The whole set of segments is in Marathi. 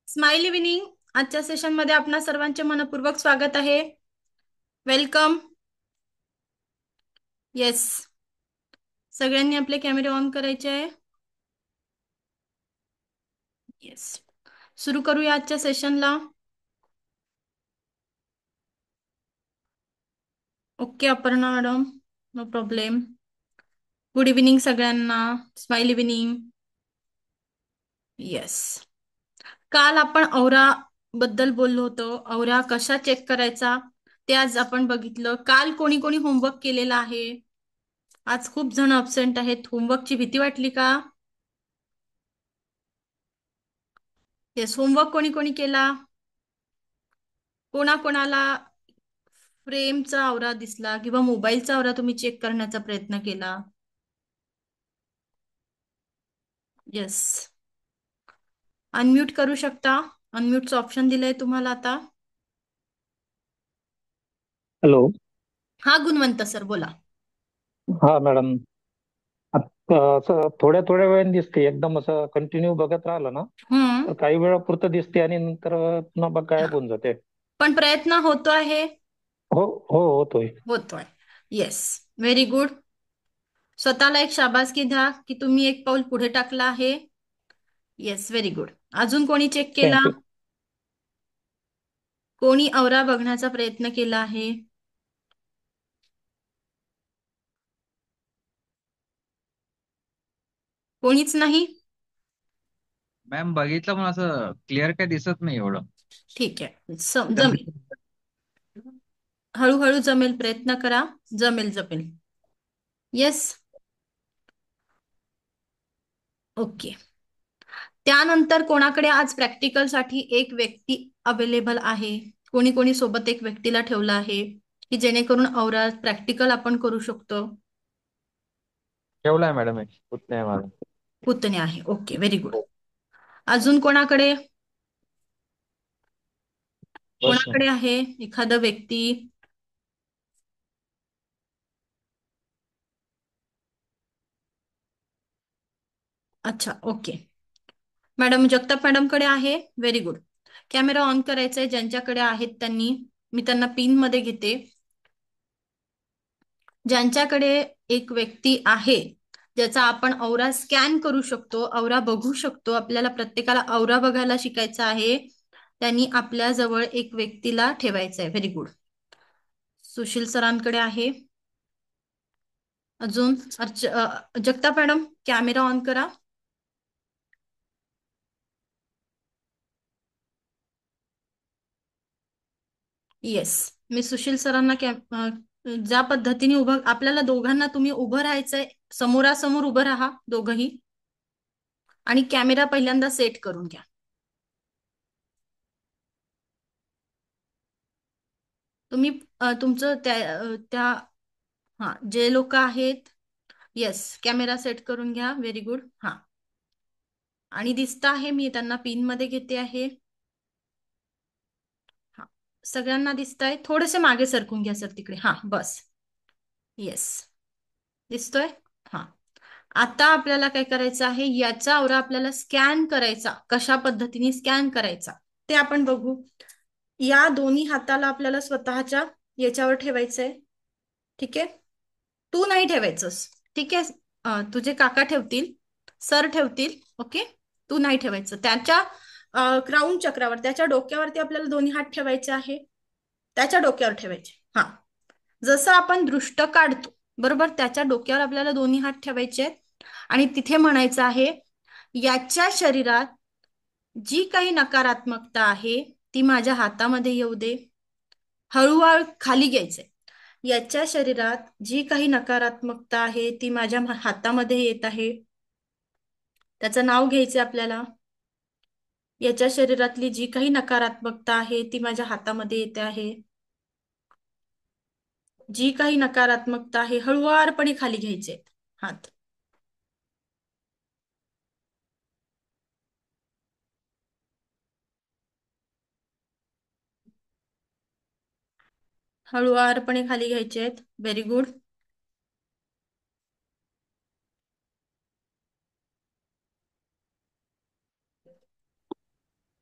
Smile evening. आजच्या सेशन मध्ये आपणा सर्वांचे मनपूर्वक स्वागत आहे. वेलकम. येस, सगळ्यांनी आपले कॅमेरे ऑन करायचे आहे. येस, सुरू करूया आजच्या सेशनला. Okay Aparna madam, no problem. Good evening सगळ्यांना. Smile evening. येस, काल आपण औरा बद्दल बोललो होतो. औरा कशा चेक करायचा ते आज आपण बघितलं. काल कोणी कोणी होमवर्क केलेला आहे? आज खूप जण अब्सेंट आहेत. होमवर्कची भीती वाटली का? येस, होमवर्क कोणी कोणी केला? कोणाकोणाला फ्रेमचा आवरा दिसला किंवा मोबाईलचा आवरा तुम्ही चेक करण्याचा प्रयत्न केला? येस, अनम्यूट करू शकता. अनम्यूटचं ऑप्शन दिलंय तुम्हाला आता. हॅलो. हा गुणवंत सर बोला. हा मॅडम. असं थोड्या थोड्या वेळाने दिसते, एकदम असं कंटिन्यू बघत राहिलं ना हम्म. तर काही वेळापुरतं दिसते आणि नंतर पुन्हा बघ हा, गायब होऊन जाते. पण प्रयत्न होतो आहे. हो. हो, होतोय. होतोय. Yes, very good. स्वतःला एक शाबासकी द्या की तुम्ही एक पाऊल पुढे टाकला आहे. Yes, very good. अजून कोणी चेक केला? थँक्यू. कोणी आवरा बघण्याचा प्रयत्न केला आहे? कोणीच नाही. मॅम बघितलं पण असं क्लिअर काय दिसत नाही एवढं. ठीक आहे, जमेल. कन्फ्युजन. हळूहळू जमेल, प्रयत्न करा. जमेल जमेल. येस. ओके. त्यानंतर कोणाकडे आज प्रॅक्टिकलसाठी एक व्यक्ती अवेलेबल आहे? कोणी कोणी सोबत एक व्यक्तीला ठेवला आहे की जेणेकरून औरा प्रॅक्टिकल आपण करू शकतो? ठेवलाय मॅडम, एक होत नाही माझं. पुतणे आहे. Okay, very good. अजून कोणाकडे? बस कोणाकडे आहे एखादा व्यक्ती? अच्छा, ओके. मॅडम जगताप मॅडमकडे आहे. Very good. कॅमेरा ऑन करायचा आहे ज्यांच्याकडे आहेत त्यांनी. मी त्यांना पिन मध्ये घेते. ज्यांच्याकडे एक व्यक्ती आहे ज्याचा आपण औरा स्कॅन करू शकतो, औरा बघू शकतो, आपल्याला प्रत्येकाला औरा बघायला शिकायचा आहे, त्यांनी आपल्या जवळ एक व्यक्तीला ठेवायचं आहे. Very good. सुशील सरांकडे आहे. अजून जगताप मॅडम कॅमेरा ऑन करा. येस, मी सुशील सरांना ज्या पद्धतीने उभं, आपल्याला दोघांना तुम्ही उभं राहायचंय, समोरासमोर उभं राहा दोघही, आणि कॅमेरा पहिल्यांदा सेट करून घ्या. तुम्ही तुमचं त्या हा जे लोक आहेत, येस, कॅमेरा सेट करून घ्या. Very good. हा, आणि दिसत आहे, मी त्यांना पिन मध्ये घेते आहे. हा, सगळ्यांना दिसतंय. थोडेसे मागे सरकून घ्या सर तिकडे. हा बस. येस, दिसतोय. हा, आता आपल्याला काय करायचं आहे, याचा आवरा आपल्याला स्कॅन करायचा. कशा पद्धतीने स्कॅन करायचा ते आपण बघू. या दोन्ही हाताला आपल्याला स्वतःच्या याच्यावर ठेवायचंय. ठीक आहे, तू नाही ठेवायचंस. ठीक आहे, तुझे काका ठेवतील, सर ठेवतील. ओके, तू नाही ठेवायचं. त्याच्या क्राऊन चक्रावर, त्याच्या डोक्यावरती आपल्याला दोन्ही हात ठेवायचे आहे. त्याच्या डोक्यावर ठेवायचे. हा, जसं आपण दृष्ट काढतो बरोबर, त्याच्या डोक्यावर आपल्याला दोन्ही हात ठेवायचे आहेत. आणि तिथे म्हणायचं आहे, याच्या शरीरात जी काही नकारात्मकता आहे ती माझ्या हातामध्ये येऊ दे. हळूहळू खाली घ्यायचंय. याच्या शरीरात जी काही नकारात्मकता आहे ती माझ्या हातामध्ये येत आहे. त्याचं नाव घ्यायचं आपल्याला. याच्या शरीरातली जी काही नकारात्मकता आहे ती माझ्या हातामध्ये येते आहे. जी काही नकारात्मकता आहे हळुवारपणे खाली घ्यायचे हात. हळुवारपणे खाली घ्यायचे आहेत. Very good.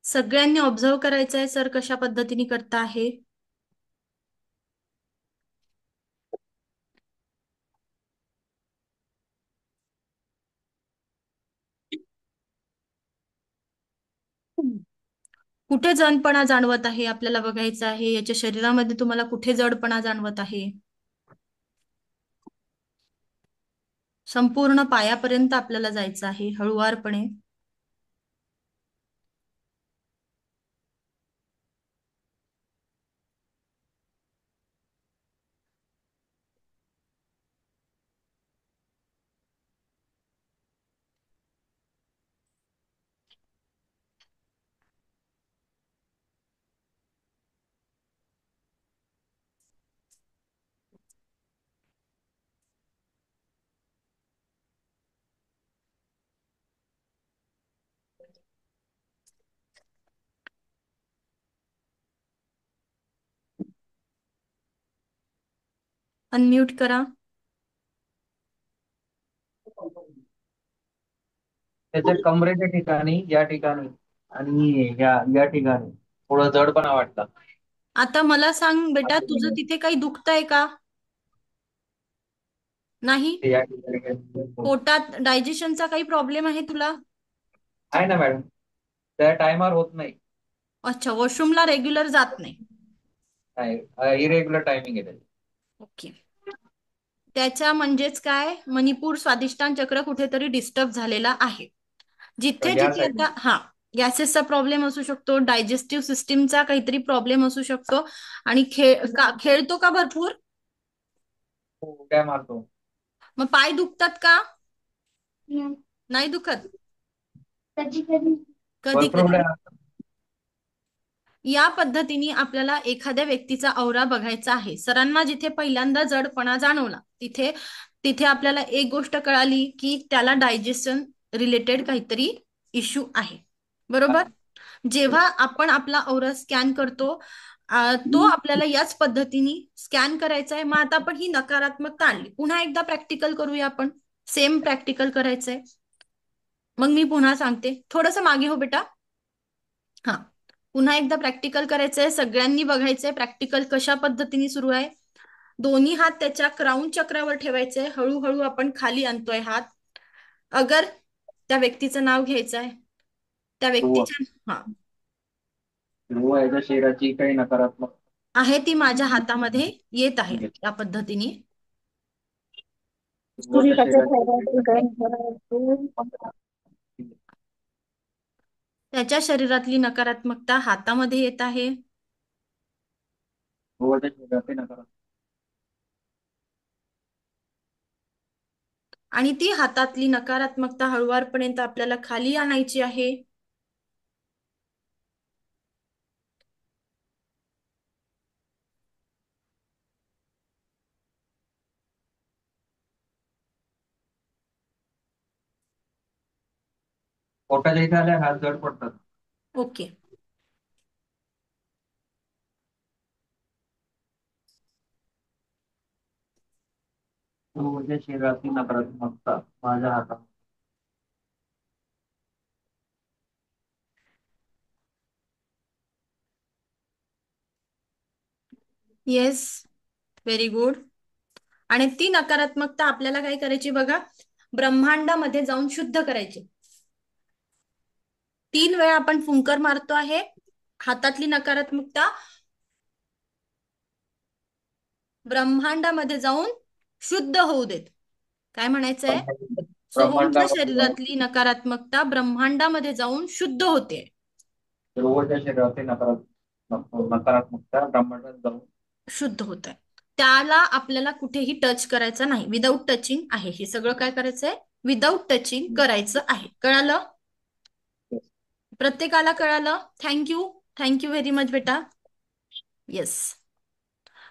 सगळ्यांनी ऑब्झर्व करायचं आहे सर कशा पद्धतीने करता आहे. कुठे जडपणा जाणवत आहे आपल्याला बघायचं आहे. याच्या शरीरामध्ये तुम्हाला कुठे जडपणा जाणवत आहे. संपूर्ण पायापर्यंत आपल्याला जायचं आहे हळुवारपणे. अनम्यूट करा. त्याच्या कमरेच्या ठिकाणी, या ठिकाणी आणि या ठिकाणी थोडं जडपणा वाटतं. आता मला सांग बेटा, तुझं तिथे काही दुखतंय का? नाही. या ठिकाणी काही पोटात डायजेशनचा काही प्रॉब्लेम आहे तुला? आहे ना मॅडम, त्या टायमावर होत नाही. अच्छा, वॉशरूमला रेग्युलर जात नाही. इरेग्युलर टायमिंग आहे त्याची. ओके. त्याच्या म्हणजेच काय, मणिपूर स्वादिष्टान चक्र कुठेतरी डिस्टर्ब झालेला आहे. जिथे जिथे गॅस आता गॅसेसचा प्रॉब्लेम असू शकतो, डायजेस्टिव्ह सिस्टीमचा काहीतरी प्रॉब्लेम असू शकतो. आणि खेळतो का भरपूर? काय मारतो. मग पाय दुखतात का? नाही दुखत. कधी भरपूर कधी. वेळा या पद्धतीने आपल्याला एखाद्या व्यक्तीचा औरा बघायचा आहे. सरांना जिथे पहिल्यांदा जडपणा जाणवला तिथे तिथे आपल्याला एक गोष्ट कळाली की त्याला डायजेशन रिलेटेड काहीतरी इश्यू आहे. बरोबर. जेव्हा आपण आपला औरा स्कॅन करतो तो आपल्याला याच पद्धतीने स्कॅन करायचा आहे. मग आता आपण ही नकारात्मकता आणली, पुन्हा एकदा प्रॅक्टिकल करूया. आपण सेम प्रॅक्टिकल करायचंय. मग मी पुन्हा सांगते, थोडंसं मागे हो बेटा. हा, पुन्हा एकदा प्रॅक्टिकल करायचंय. सगळ्यांनी बघायचंय प्रॅक्टिकल कशा पद्धतीने सुरू आहे. दोन्ही हात त्याच्या क्राऊन चक्रावर ठेवायचे. हळूहळू आपण खाली आणतोय हात. अगर त्या व्यक्तीचं नाव घ्यायचं आहे, त्या व्यक्तीच्या याच्या शरीराची काही नकारात्मक आहे ती माझ्या हातामध्ये येत आहे या पद्धतीने. त्याच्या शरीरातली नकारात्मकता हातामध्ये येत आहे. आणि ती हातातली नकारात्मकता हळुवारपर्यंत आपल्याला खाली आणायची आहे. पोटाच्या इथे आल्या हात जड पडतात. ओके. शरीरातली नकारात्मकता माझ्या हातात. Yes, very good. आणि ती नकारात्मकता आपल्याला काय करायची बघा, ब्रह्मांडामध्ये जाऊन शुद्ध करायची. 3 वेळा आपण फुंकर मारतो आहे. हातातली नकारात्मकता ब्रह्मांडामध्ये जाऊन शुद्ध होऊ देत. काय म्हणायचंय? सोहमच्या शरीरातली नकारात्मकता ब्रह्मांडामध्ये जाऊन शुद्ध होते. सर्वच्या शरीरातली नकारात्मकता ब्रह्मांडात जाऊन शुद्ध होत आहे. त्याला आपल्याला कुठेही टच करायचं नाही. विदाऊट टचिंग आहे हे सगळं. काय करायचंय? विदाऊट टचिंग करायचं आहे. कळालं? प्रत्येकाला कळालं? थँक्यू. थँक्यू व्हेरी मच बेटा. येस.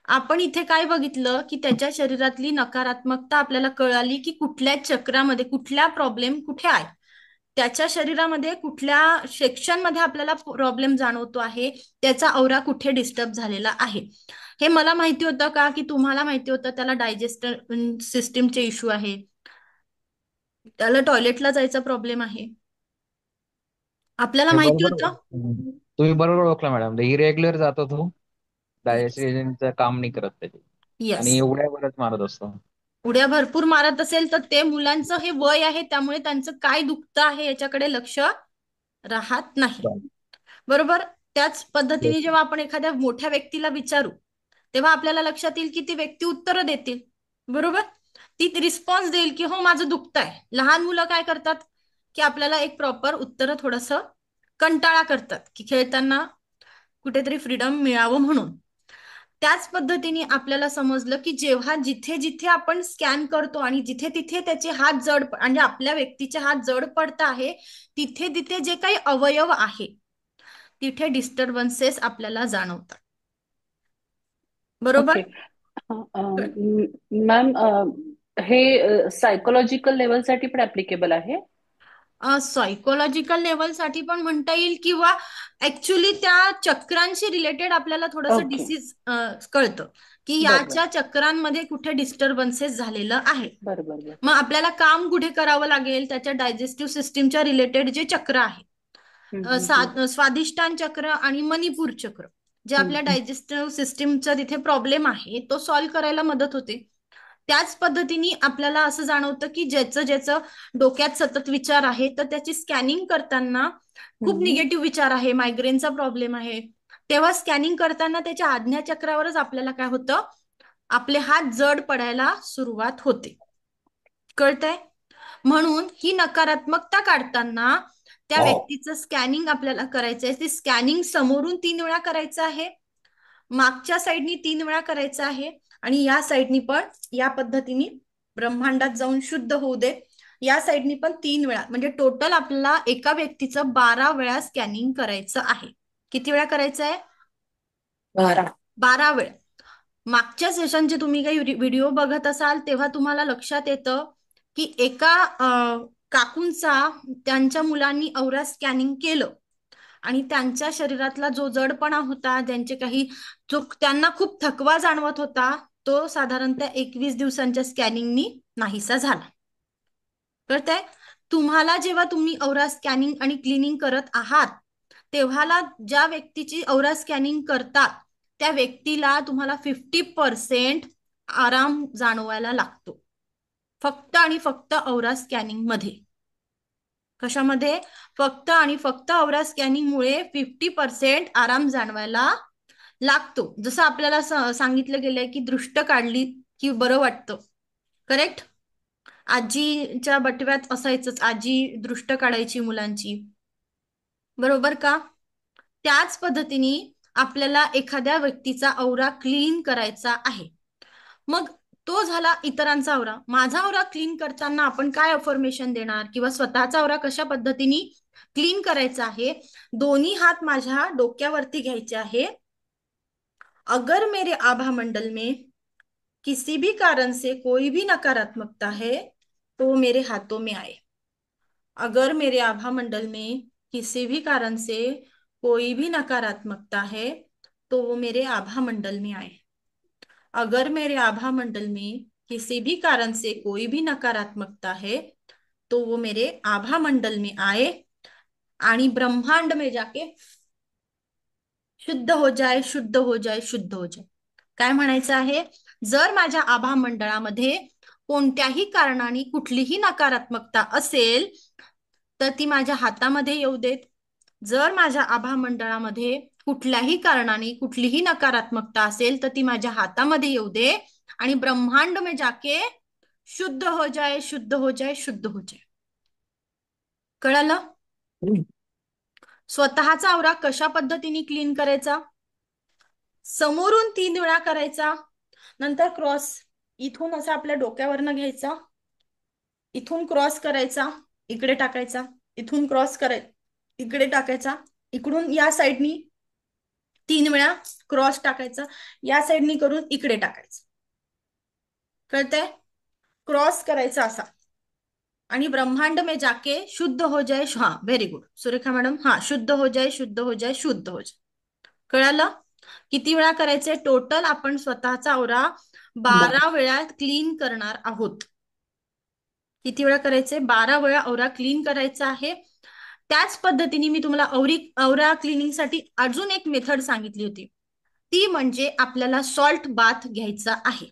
आपण इथे काय बघितलं की त्याच्या शरीरातली नकारात्मकता आपल्याला कळाली की कुठल्या चक्रामध्ये कुठल्या प्रॉब्लेम कुठे आहे. त्याच्या शरीरामध्ये कुठल्या सेक्शन मध्ये आपल्याला प्रॉब्लेम जाणवतो आहे, त्याचा औरा कुठे डिस्टर्ब झालेला आहे. हे मला माहिती होतं का की तुम्हाला माहिती होतं? त्याला डायजेस्टिव्ह सिस्टीमचे इश्यू आहे, त्याला टॉयलेटला जायचा प्रॉब्लेम आहे. आपल्याला हे माहिती बरोबर होतं. तुम्ही बरोबर ओळखला मॅडम. इरेग्युलर जातो तो, येस. डायजेस्टिव्ह एजंटचं काम नाही करत त्याचे, येस. आणि एवढ्या वरच मारत असतो. उड्या भरपूर मारत असेल तर ते मुलांचं हे वय आहे, त्यामुळे त्यांचं काय दुखतं आहे याच्याकडे लक्ष राहत नाही. बरोबर. त्याच पद्धतीने जेव्हा आपण एखाद्या मोठ्या व्यक्तीला विचारू तेव्हा आपल्याला लक्षात येईल की ती व्यक्ती उत्तरं देतील. बरोबर. ती रिस्पॉन्स देईल की हो माझं दुखतंय. लहान मुलं काय करतात की आपल्याला एक प्रॉपर उत्तर थोडस कंटाळा करतात की खेळताना कुठेतरी फ्रीडम मिळावं म्हणून. त्याच पद्धतीने आपल्याला समजलं की जेव्हा जिथे जिथे आपण स्कॅन करतो आणि जिथे तिथे त्याचे हात जड म्हणजे आपल्या व्यक्तीचे हात जड पडत आहे तिथे तिथे जे काही अवयव आहे तिथे डिस्टर्बन्सेस आपल्याला जाणवतात. बरोबर. ओके. मॅम, हे सायकोलॉजिकल लेवलसाठी पण ऍप्लिकेबल आहे? सायकोलॉजिकल लेवलसाठी पण म्हणता येईल किंवा ऍक्च्युली त्या चक्रांशी रिलेटेड आपल्याला थोडंसं ओके. डिसीज कळतं की बरोबर याच्या चक्रांमध्ये कुठे डिस्टर्बन्सेस झालेलं आहे. बरोबर. मग आपल्याला काम कुठे करावं लागेल त्याच्या डायजेस्टिव्ह सिस्टीमच्या रिलेटेड जे चक्र आहे, स्वादिष्टान चक्र आणि मणिपूर चक्र, जे आपल्या डायजेस्टिव्ह सिस्टीमचा तिथे प्रॉब्लेम आहे तो सॉल्व्ह करायला मदत होते. त्याच पद्धतीने आपल्याला असं जाणवतं की ज्याचं ज्याचं डोक्यात सतत विचार आहे तर त्याची स्कॅनिंग करताना खूप निगेटिव्ह विचार आहे, मायग्रेनचा प्रॉब्लेम आहे, तेव्हा स्कॅनिंग करताना त्याच्या आज्ञाचक्रावरच आपल्याला काय होतं, आपले हात जड पडायला सुरुवात होते. कळतंय. म्हणून ही नकारात्मकता काढताना त्या व्यक्तीचं स्कॅनिंग आपल्याला करायचंय. ते स्कॅनिंग समोरून 3 वेळा करायचं आहे, मागच्या साईडनी 3 वेळा करायचं आहे आणि या साईडनी पण या पद्धतीने ब्रह्मांडात जाऊन शुद्ध होऊ दे या साईडनी पण 3 वेळा, म्हणजे टोटल आपल्याला एका व्यक्तीचं 12 वेळा स्कॅनिंग करायचं आहे. किती वेळा करायचं आहे? 12 वेळा. मागच्या सेशनचे तुम्ही काही व्हिडिओ बघत असाल तेव्हा तुम्हाला लक्षात येतं की एका काकूंचा त्यांच्या मुलांनी औरा स्कॅनिंग केलं आणि त्यांच्या शरीरातला जो जडपणा होता, त्यांचे काही जो त्यांना खूप थकवा जाणवत होता, तो साधारणतः 21 दिवसांच्या स्कॅनिंगनी नाहीसा झाला. कळतंय. तुम्हाला जेव्हा तुम्ही औरा स्कॅनिंग आणि क्लिनिंग करत आहात तेव्हाला ज्या व्यक्तीची औरा स्कॅनिंग करतात त्या व्यक्तीला तुम्हाला 50% आराम जाणवायला लागतो, फक्त आणि फक्त औरा स्कॅनिंग मध्ये. कशामध्ये? फक्त आणि फक्त औरा स्कॅनिंग मुळे 50% आराम जाणवायला लागतो. जसं आपल्याला सांगितलं गेलंय की दृष्ट काढली की बरं वाटतं. करेक्ट. आजीच्या बटव्यात असायचंच, आजी दृष्ट काढायची मुलांची. बरोबर का? त्याच पद्धतीने आपल्याला एखाद्या व्यक्तीचा औरा क्लीन करायचा आहे. मग तो झाला इतरांचा औरा. माझा औरा क्लीन करताना आपण काय अफर्मेशन देणार किंवा स्वतःचा औरा कशा पद्धतीने क्लीन करायचा आहे? दोन्ही हात माझ्या डोक्यावरती घ्यायचे आहे. अगर मेरे आभा मंडल में किसी भी कारण से कोई भी नकारात्मकता है तो वो मेरे हाथों में आए. अगर मेरे आभा मंडल में किसी भी कारण से कोई भी नकारात्मकता है तो वो मेरे आभा मंडल में आए. अगर मेरे आभा मंडल में किसी भी कारण से कोई भी नकारात्मकता है तो वो मेरे आभा मंडल में आए आणि ब्रह्मांड में जाके शुद्ध हो जाए, शुद्ध हो जाए, शुद्ध हो जाए. काय म्हणायचं आहे? जर माझ्या आभा मंडळामध्ये कोणत्याही कारणाने कुठलीही नकारात्मकता असेल तर ती माझ्या हातामध्ये येऊ देत. जर माझ्या आभा मंडळामध्ये कुठल्याही कारणाने कुठलीही नकारात्मकता असेल तर ती माझ्या हातामध्ये येऊ दे आणि ब्रह्मांड में जाके शुद्ध हो जाए, शुद्ध हो जाए, शुद्ध हो जाए. कळालं? स्वतःचा औरा कशा पद्धतीने क्लीन करायचा? समोरून 3 वेळा करायचा, नंतर क्रॉस इथून असं आपल्या डोक्यावरनं घ्यायचा, इथून क्रॉस करायचा, इकडे टाकायचा, इथून क्रॉस करायचा, इकडे टाकायचा, इकडून या साईडनी 3 वेळा क्रॉस टाकायचा, या साईडनी करून इकडे टाकायचं. कळतंय? क्रॉस करायचा असा आणि ब्रह्मांड में जाके शुद्ध हो जाए. हा, व्हेरी गुड सुरेखा मॅडम. हा, शुद्ध हो जाए, शुद्ध हो जाए, शुद्ध हो जाए. कळालं? किती वेळा करायचंय? टोटल आपण स्वतःचा औरा 12 वेळा क्लीन करणार आहोत. किती वेळा करायचंय? 12 वेळा औरा क्लीन करायचा आहे. त्याच पद्धतीने मी तुम्हाला औरा क्लिनिंगसाठी अजून एक मेथड सांगितली होती, ती म्हणजे आपल्याला सॉल्ट बाथ घ्यायचा आहे.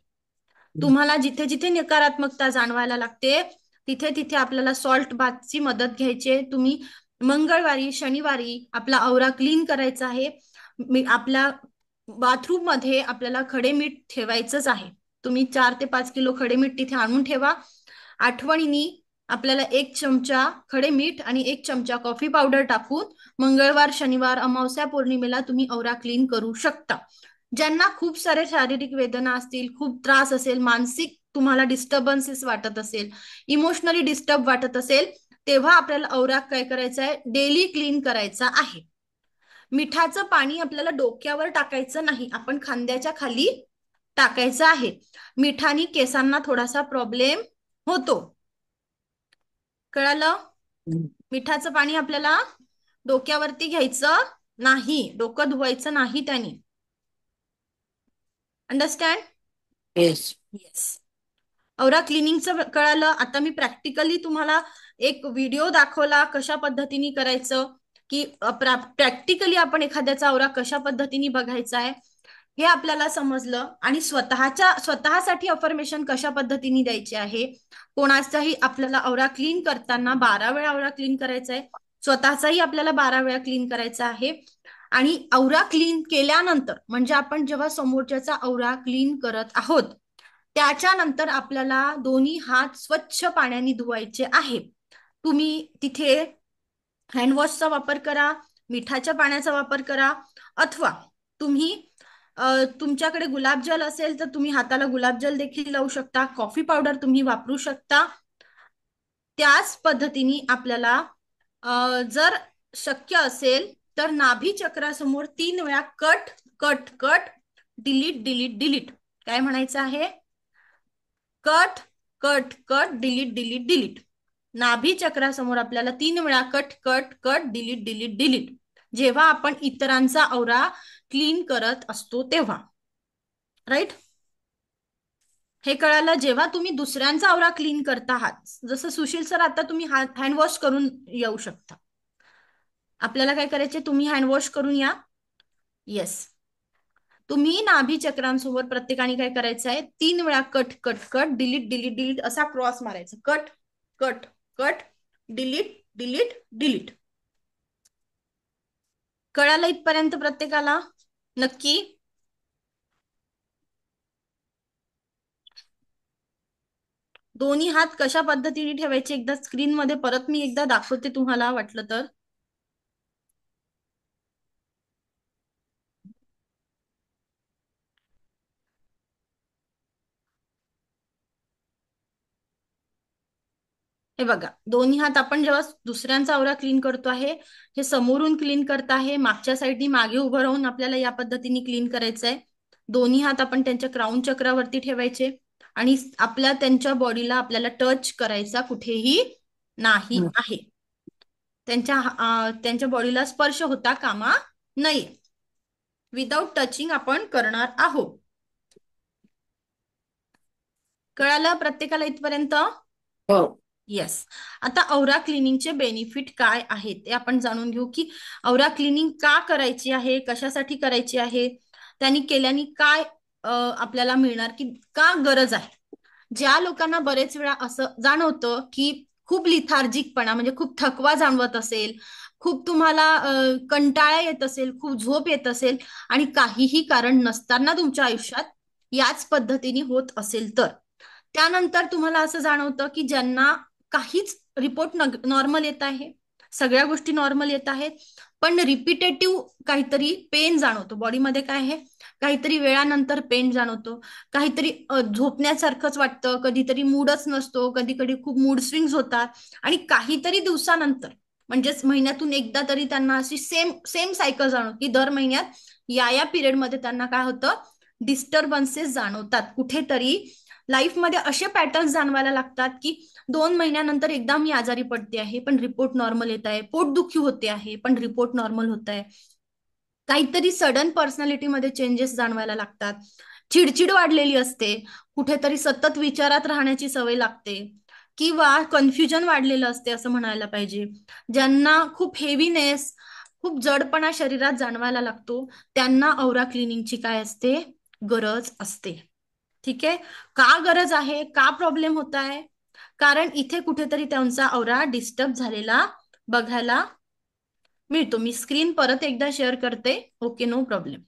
तुम्हाला जिथे जिथे नकारात्मकता जाणवायला लागते तिथे तिथे आपल्याला सॉल्ट बाथची मदत घ्यायची. तुम्ही मंगळवारी शनिवारी आपला औरा क्लीन करायचा आहे. आपल्या बाथरूम मध्ये आपल्याला खडे मीठ ठेवायचंच आहे. तुम्ही 4 ते 5 किलो खडे मीठ तिथे आणून ठेवा. आठवणीने आपल्याला 1 चमचा खडे मीठ आणि 1 चमचा कॉफी पावडर टाकून मंगळवार शनिवार अमावस्या पौर्णिमेला तुम्ही औरा क्लीन करू शकता. ज्यांना खूप सारे शारीरिक वेदना असतील, खूप त्रास असेल, मानसिक तुम्हाला डिस्टर्बन्सेस वाटत असेल, इमोशनली डिस्टर्ब वाटत असेल, तेव्हा आपल्याला औरा काय करायचा आहे, डेली क्लीन करायचा आहे. मिठाचं पाणी आपल्याला डोक्यावर टाकायचं नाही, आपण खांद्याच्या खाली टाकायचं आहे. मिठाने केसांना थोडासा प्रॉब्लेम होतो, कळालं? मिठाचं पाणी आपल्याला डोक्यावरती घ्यायचं नाही, डोकं धुवायचं नाही त्याने. अंडरस्टँड? येस. येस. औरा क्लिनिंगचं कळालं. आता मी प्रॅक्टिकली तुम्हाला एक व्हिडिओ दाखवला कशा पद्धतीने करायचं, की प्रॅक्टिकली आपण एखाद्याचा औरा कशा पद्धतीने बघायचा आहे हे आपल्याला समजलं. आणि स्वतःसाठी अफर्मेशन कशा पद्धतीने द्यायचे आहे. कोणाचाही आपल्याला औरा क्लीन करताना 12 वेळा औरा क्लीन करायचा आहे, स्वतःचाही आपल्याला 12 वेळा क्लीन करायचा आहे. आणि औरा क्लीन केल्यानंतर म्हणजे आपण जेव्हा समोरच्याचा औरा क्लीन करत आहोत त्याच्यानंतर आपल्याला दोन्ही हात स्वच्छ पाण्याने धुवायचे आहे. तुम्ही तिथे हँडवॉशचा वापर करा, मिठाच्या पाण्याचा वापर करा, अथवा तुम्ही तुमच्याकडे गुलाबजल असेल तर तुम्ही हाताला गुलाबजल देखील लावू शकता, कॉफी पावडर तुम्ही वापरू शकता. त्याच पद्धतीने आपल्याला जर शक्य असेल तर नाभी चक्रासमोर 3 वेळा cut cut cut delete delete delete, काय म्हणायचं आहे, cut cut cut delete delete delete. नाभी चक्रासमोर आपल्याला 3 वेळा cut cut cut delete delete delete, जेव्हा आपण इतरांचा औरा क्लीन करत असतो तेव्हा. राईट? हे कळालं. जेव्हा तुम्ही दुसऱ्यांचा औरा क्लीन करता आहात, जसं सुशील सर आता तुम्ही हँडवॉश करून येऊ शकता, आपल्याला काय करायचे, तुम्ही हँडवॉश करून या. येस. तुम्ही नाभी चक्रांसोबत प्रत्येकाने काय करायचं आहे, 3 वेळा cut cut cut delete delete delete असा क्रॉस मारायचा, cut cut cut delete delete delete. कळालं इथपर्यंत प्रत्येकाला? नक्की? दोन्ही हात कशा पद्धतीने ठेवायचे एकदा स्क्रीन मध्ये परत मी एकदा दाखवते तुम्हाला वाटलं तर. हे बघा, दोन्ही हात आपण जेव्हा दुसऱ्यांचा औरा क्लीन करतो आहे, हे समोरून क्लीन करत आहे, मागच्या साईडनी मागे उभं राहून आपल्याला या पद्धतीने क्लीन करायचं आहे. दोन्ही हात आपण त्यांच्या क्राऊन चक्रावरती ठेवायचे आणि आपल्या त्यांच्या बॉडीला आपल्याला टच करायचा कुठेही नाही आहे. त्यांच्या बॉडीला स्पर्श होता कामा नये. विदाउट टचिंग आपण करणार आहोत. कळालं प्रत्येकाला इथपर्यंत? हो. येस. आता औरा क्लिनिंगचे बेनिफिट काय आहेत ते आपण जाणून घेऊ, की औरा क्लिनिंग का करायची आहे, कशासाठी करायची आहे, त्यांनी केल्याने काय आपल्याला मिळणार, की का गरज आहे. ज्या लोकांना बरेच वेळा असं जाणवतं की खूप लिथार्जिकपणा म्हणजे खूप थकवा जाणवत असेल, खूप तुम्हाला कंटाळा येत असेल, खूप झोप येत असेल आणि काहीही कारण नसताना तुमच्या आयुष्यात याच पद्धतीने होत असेल तर, त्यानंतर तुम्हाला असं जाणवतं की ज्यांना काहीच रिपोर्ट नॉर्मल येत आहे, सगळ्या गोष्टी नॉर्मल येत आहेत, पण रिपिटेटिव्ह काहीतरी पेन जाणवतो बॉडीमध्ये, काय आहे, काहीतरी वेळानंतर पेन जाणवतो, काहीतरी झोपण्यासारखंच वाटतं, कधीतरी मूडच नसतो, कधी कधी खूप मूड स्विंग्स होतात आणि काहीतरी दिवसानंतर म्हणजेच महिन्यातून एकदा तरी त्यांना अशी सेम सायकल जाणवते, की दर महिन्यात या पिरियडमध्ये त्यांना काय होतं, डिस्टर्बन्सेस जाणवतात. कुठेतरी लाईफमध्ये असे पॅटर्न्स जाणवायला लागतात की 2 महिन्यानंतर एकदा मी आजारी पडते आहे पण रिपोर्ट नॉर्मल येत आहे, पोटदुखी होते आहे पण रिपोर्ट नॉर्मल होत आहे, काहीतरी सडन पर्सनॅलिटीमध्ये चेंजेस जाणवायला लागतात, चिडचिड वाढलेली असते, कुठेतरी सतत विचारात राहण्याची सवय लागते, किंवा कन्फ्युजन वाढलेलं असते असं म्हणायला पाहिजे, ज्यांना खूप हेवीनेस, खूप जडपणा शरीरात जाणवायला लागतो, त्यांना औरा क्लिनिंगची काय असते, गरज असते. ठीक आहे. का गरज आहे, का प्रॉब्लेम होत आहे, कारण इथे कुठेतरी त्यांचा औरा डिस्टर्ब झालेला बघायला मिळतो. मी स्क्रीन परत एकदा शेअर करते. Okay, no problem.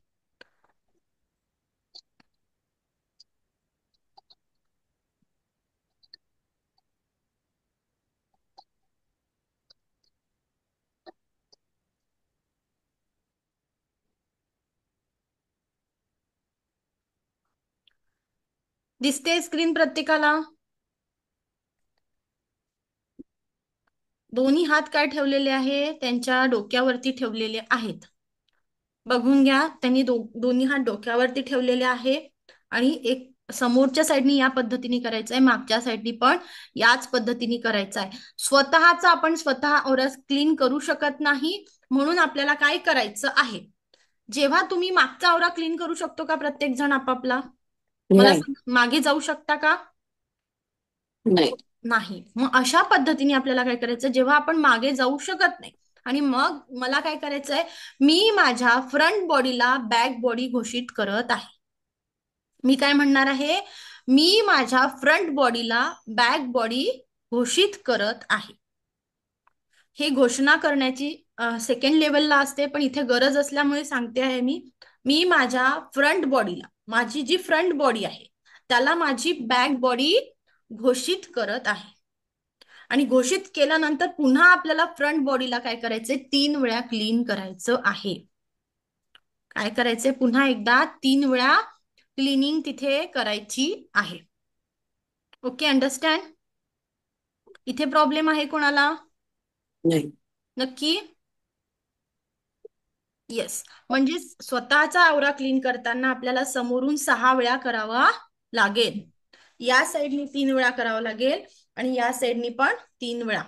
दिसते स्क्रीन प्रत्येकाला? दोन्ही हात काय ठेवलेले आहे, त्यांच्या डोक्यावरती ठेवलेले आहेत. बघून घ्या, त्यांनी दोन्ही हात डोक्यावरती ठेवलेले आहे आणि एक समोरच्या साईडनी या पद्धतीने करायचं आहे, मागच्या साईडनी पण याच पद्धतीने करायचं आहे. स्वतःचा आपण स्वतः औरा क्लीन करू शकत नाही, म्हणून आपल्याला काय करायचं आहे, जेव्हा तुम्ही मागचा औरा क्लीन करू शकतो का प्रत्येक जण आपापला? मला नाही. मागे जाऊ शकता का? नाही. नाही. मग अशा पद्धतीने आपल्याला काय करायचं, जेव्हा आपण मागे जाऊ शकत नाही आणि मग मला काय करायचंय, मी माझ्या फ्रंट बॉडीला बॅक बॉडी घोषित करत आहे. मी काय म्हणणार आहे, मी माझ्या फ्रंट बॉडीला बॅक बॉडी घोषित करत आहे. हे घोषणा करण्याची सेकंड लेवलला असते, पण इथे गरज असल्यामुळे सांगते आहे मी माझ्या फ्रंट बॉडीला, माझी जी फ्रंट बॉडी आहे त्याला माझी बॅक बॉडी घोषित करत आहे. आणि घोषित केल्यानंतर पुन्हा आपल्याला फ्रंट बॉडीला काय करायचंय, 3 वेळा क्लीन करायचं आहे. काय करायचंय, पुन्हा एकदा 3 वेळा क्लिनिंग तिथे करायची आहे. Okay, understand? इथे प्रॉब्लेम आहे कोणाला? नाही. नक्की? येस. म्हणजे स्वतःचा औरा क्लीन करताना आपल्याला समोरून 6 वेळा करावा लागेल, या साईडनी 3 वेळा करावा लागेल आणि या साईडनी पण 3 वेळा.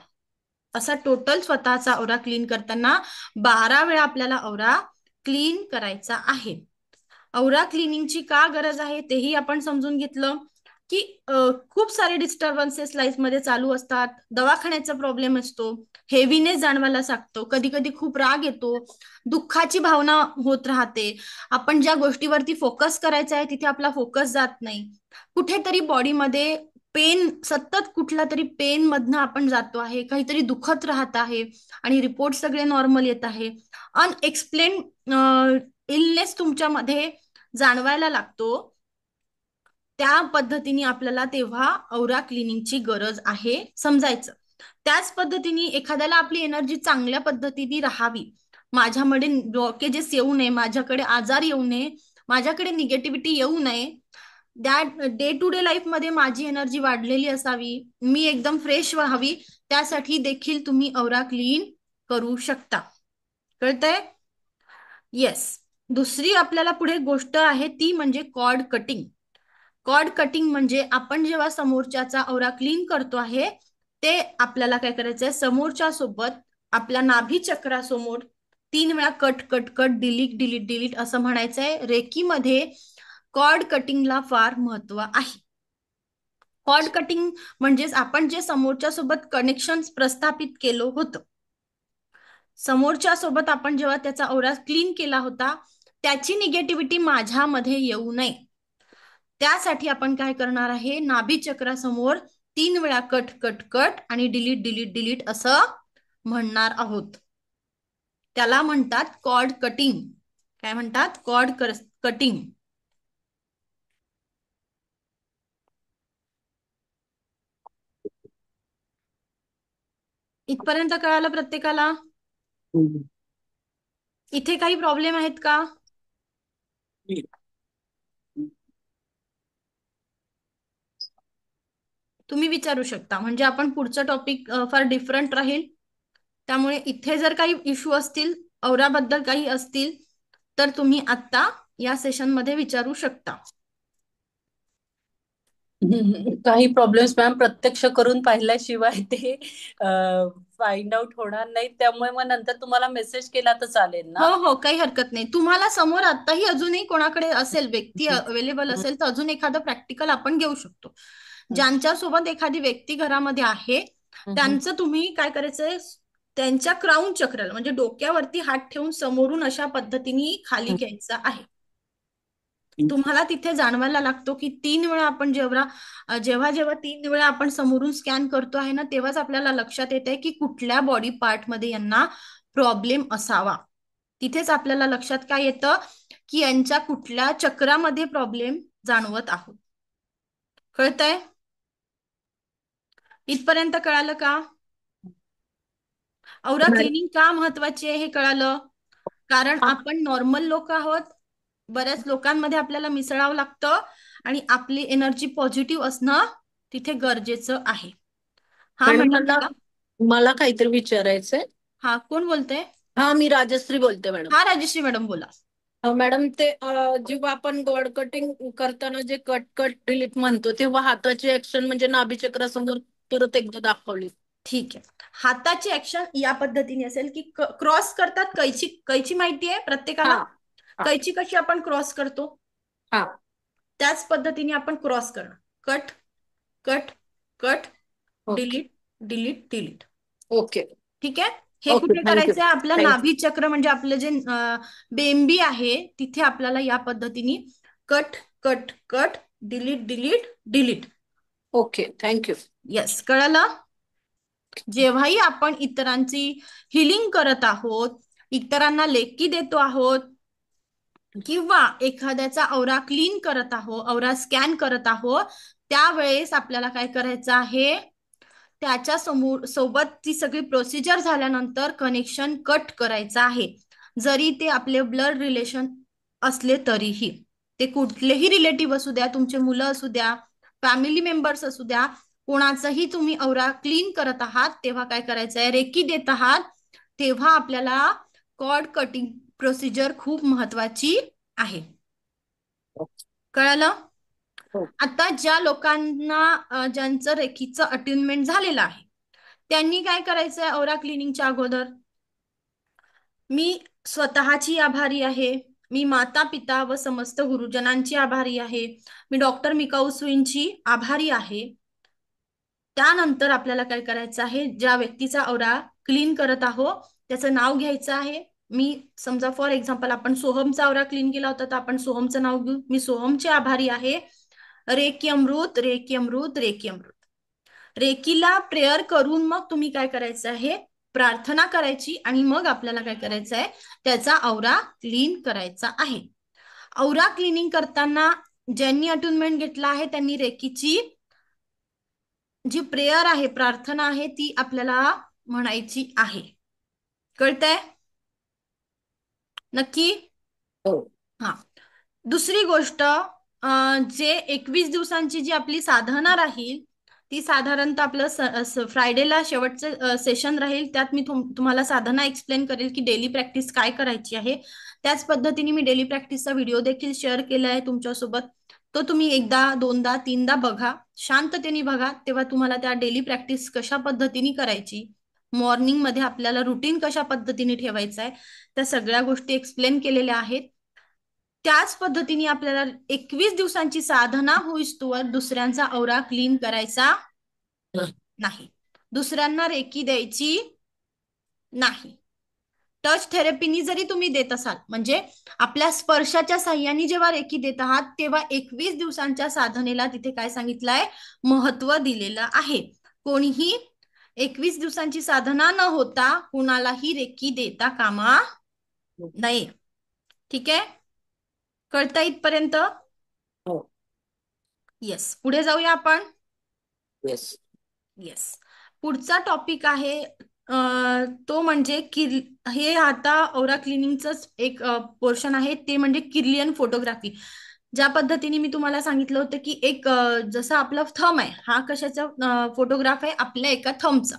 असा टोटल स्वतःचा औरा क्लीन करताना 12 वेळा आपल्याला औरा क्लीन करायचा आहे. औरा क्लिनिंगची का गरज आहे तेही आपण समजून घेतलं की खूप सारे डिस्टर्बन्सेस लाईफ मध्ये चालू असतात, दवाखान्याचा प्रॉब्लेम असतो, हेवीनेस जाणवायला लागतो, कधी कधी खूप राग येतो, दुःखाची भावना होत राहते, आपण ज्या गोष्टीवरती फोकस करायचा आहे तिथे आपला फोकस जात नाही, कुठेतरी बॉडीमध्ये पेन, सतत कुठला तरी पेन मधनं आपण जातो आहे, काहीतरी दुखत राहत आहे आणि रिपोर्ट सगळे नॉर्मल येत आहे, अनएक्सप्लेन इलनेस तुमच्यामध्ये जाणवायला लागतो, त्या पद्धतीने आपल्याला तेव्हा औरा क्लिनिंगची गरज आहे समजायचं. त्याच पद्धतीने एखाद्याला आपली एनर्जी चांगल्या पद्धतीने राहावी, माझ्यामध्ये ब्लॉकेजेस येऊ नये, माझ्याकडे आजार येऊ नये, माझ्याकडे निगेटिव्हिटी येऊ नये, that day to day life मध्ये माझी एनर्जी वाढलेली असावी, मी एकदम फ्रेश व्हावी, त्यासाठी देखील तुम्ही औरा क्लीन करू शकता. कळतंय? येस. दुसरी आपल्याला पुढे गोष्ट आहे ती म्हणजे कॉर्ड कटिंग. कॉर्ड कटिंग म्हणजे आपण जेव्हा समोरच्याचा औरा क्लीन करतो आहे ते आपल्याला काय करायचंय, समोरच्या सोबत आपल्या नाभी चक्रासमोर 3 वेळा cut cut cut, delete delete delete असं म्हणायचंय. रेकीमध्ये कॉर्ड कटिंगला फार महत्व आहे. कॉर्ड कटिंग म्हणजेच आपण जे समोरच्या सोबत कनेक्शन प्रस्थापित केलं होतं, समोरच्या सोबत आपण जेव्हा त्याचा औरा क्लीन केला होता त्याची निगेटिव्हिटी माझ्यामध्ये येऊ नये, त्यासाठी आपण काय करणार आहे, नाभी चक्रासमोर 3 वेळा कट कट कट आणि डिलीट डिलीट डिलीट असं म्हणणार आहोत. त्याला म्हणतात कॉर्ड कटिंग. काय म्हणतात? Cord cutting. इथपर्यंत कळालं प्रत्येकाला? हम्म. इथे काही प्रॉब्लेम आहेत का? तुम्ही विचारू शकता, म्हणजे आपण पुढचं टॉपिक फार डिफरंट राहील, त्यामुळे इथे जर काही इश्यू असतील, औराबद्दल काही असतील तर तुम्ही आता या सेशन मध्ये विचारू शकता. काही प्रॉब्लेम्स मॅम प्रत्यक्ष करून पाहिल्याशिवाय ते फाइंड आउट होणार नाही, त्यामुळे मग नंतर तुम्हाला मेसेज केला तर चालेल ना? हो हो, काही हरकत नाही. तुम्हाला समोर आताही अजूनही कोणाकडे असेल, व्यक्ती अवेलेबल असेल तर अजून एखादं प्रॅक्टिकल आपण घेऊ शकतो. ज्यांच्यासोबत एखादी व्यक्ती घरामध्ये आहे त्यांचं तुम्ही काय करायचंय, त्यांच्या क्राऊन चक्राला म्हणजे डोक्यावरती हात ठेवून समोरून अशा पद्धतीने खाली घ्यायचं आहे. तुम्हाला तिथे जाणवायला लागतो की 3 वेळा आपण जेव्हा 3 वेळा आपण समोरून स्कॅन करतो आहे ना, तेव्हाच आपल्याला लक्षात येत आहे की कुठल्या बॉडी पार्ट मध्ये यांना प्रॉब्लेम असावा. तिथेच आपल्याला लक्षात काय येतं की यांच्या कुठल्या चक्रामध्ये प्रॉब्लेम जाणवत आहोत. कळतंय? इथपर्यंत कळालं का? औरा क्लिनिंग का महत्वाची आहे हे कळालं? कारण आपण नॉर्मल लोक आहोत, बऱ्याच लोकांमध्ये आपल्याला मिसळावं लागतं आणि आपली एनर्जी पॉझिटिव्ह असणं तिथे गरजेचं आहे. हा मॅडम मॅडम, मला काहीतरी विचारायचंय. हा कोण बोलते? हा, मी राजश्री बोलते मॅडम. हा राजश्री मॅडम बोला. मॅडम, ते जेव्हा आपण गॉड कटिंग करताना जे कट डिलीट म्हणतो, तेव्हा हाताची ऍक्शन म्हणजे नाभीचक्रासमोर परत एकदा दाखवली. ठीक आहे. हाताची ऍक्शन या पद्धतीने असेल की क्रॉस करतात. कैची माहिती आहे प्रत्येकाला? कैची कशी आपण क्रॉस करतो, त्याच पद्धतीने आपण क्रॉस करणं. Cut cut cut, delete delete delete. Okay, ठीक आहे. हे कुठे करायचंय? आपलं नाभी चक्र म्हणजे आपलं जे बेंबी आहे तिथे आपल्याला या पद्धतीने cut cut cut, delete delete delete. Okay, thank you. Yes, कळलं? जेव्हाही आपण इतरांची हिलिंग करत आहोत, इतरांना लेकी देतो आहोत किंवा एखाद्याचा औरा क्लीन करत आहोत, औरा स्कॅन करत आहोत, त्यावेळेस आपल्याला काय करायचं आहे, त्याच्या सोबत ती सगळी प्रोसिजर झाल्यानंतर कनेक्शन कट करायचं आहे. जरी ते आपले ब्लड रिलेशन असले तरीही, ते कुठलेही रिलेटिव्ह असू द्या, तुमचे मुलं असू द्या, फॅमिली मेंबर्स असू द्या, कोणाचाही तुम्ही औरा क्लीन करत आहात तेव्हा काय करायचंय, रेकी देत आहात तेव्हा आपल्याला कॉर्ड कटिंग प्रोसिजर खूप महत्वाची आहे. कळलं? आता ज्या लोकांना ज्यांचं रेकीचं अटेनमेंट झालेलं आहे त्यांनी काय करायचंय, औरा क्लिनिंगच्या अगोदर, मी स्वतःची आभारी आहे, मी माता पिता व समस्त गुरुजनांची आभारी आहे, मी डॉक्टर मिकाऊ सुईंची आभारी आहे. त्यानंतर आपल्याला काय करायचं आहे, ज्या व्यक्तीचा औरा क्लीन करत आहोत त्याचं नाव घ्यायचं आहे. मी समजा फॉर एक्झाम्पल आपण सोहमचा औरा क्लीन केला होता तर आपण सोहमचं नाव घेऊ. मी सोहमचे आभारी आहे. रेकी अमृत रेकी अमृत रेकी अमृत. रेकीला प्रेयर करून मग तुम्ही काय करायचं आहे, प्रार्थना करायची आणि मग आपल्याला काय करायचं आहे, त्याचा औरा क्लीन करायचा आहे. औरा क्लिनिंग करताना ज्यांनी अटुनमेंट घेतला आहे त्यांनी रेकीची जी प्रेयर आहे, प्रार्थना आहे, ती आपल्याला म्हणायची आहे. कळतंय? नक्की? हा. दुसरी गोष्ट, जे 21 दिवसांची जी आपली साधना राहील ती साधारणतः आपलं फ्रायडेला शेवटचं सेशन राहील. त्यात मी तुम्हाला साधना एक्सप्लेन करेल की डेली प्रॅक्टिस काय करायची आहे. त्याच पद्धतीने मी डेली प्रॅक्टिसचा व्हिडिओ देखील शेअर केला आहे तुमच्यासोबत. तो तुम्ही एकदा, दोनदा, तीनदा बघा, शांततेने बघा, तेव्हा तुम्हाला त्या डेली प्रॅक्टिस कशा पद्धतीने करायची, मॉर्निंग मध्ये आपल्याला रुटीन कशा पद्धतीने ठेवायचं आहे, त्या सगळ्या गोष्टी एक्सप्लेन केलेल्या आहेत. त्याच पद्धतीने आपल्याला 21 दिवसांची साधना होईस्तोवर दुसऱ्यांचा औरा क्लीन करायचा नाही, दुसऱ्यांना रेकी द्यायची नाही. टच थेरपीनी जरी तुम्ही देत असाल, म्हणजे आपल्या स्पर्शाच्या साह्याने जेव्हा रेकी देत आहात तेव्हा 21 दिवसांच्या साधनेला तिथे काय सांगितलंय, महत्व दिलेलं आहे. कोणीही 21 दिवसांची साधना न होता कुणालाही रेकी देता कामा नये. ठीक आहे? कळतं इथपर्यंत? येस. पुढे जाऊया आपण. येस. पुढचा टॉपिक आहे तो म्हणजे हे आता औरा क्लिनिंगच एक पोर्शन आहे, ते म्हणजे किर्लियन फोटोग्राफी. ज्या पद्धतीने मी तुम्हाला सांगितलं होतं की एक जसं आपलं थंब आहे, हा कशाचा फोटोग्राफ आहे, आपल्या एका थंबचा.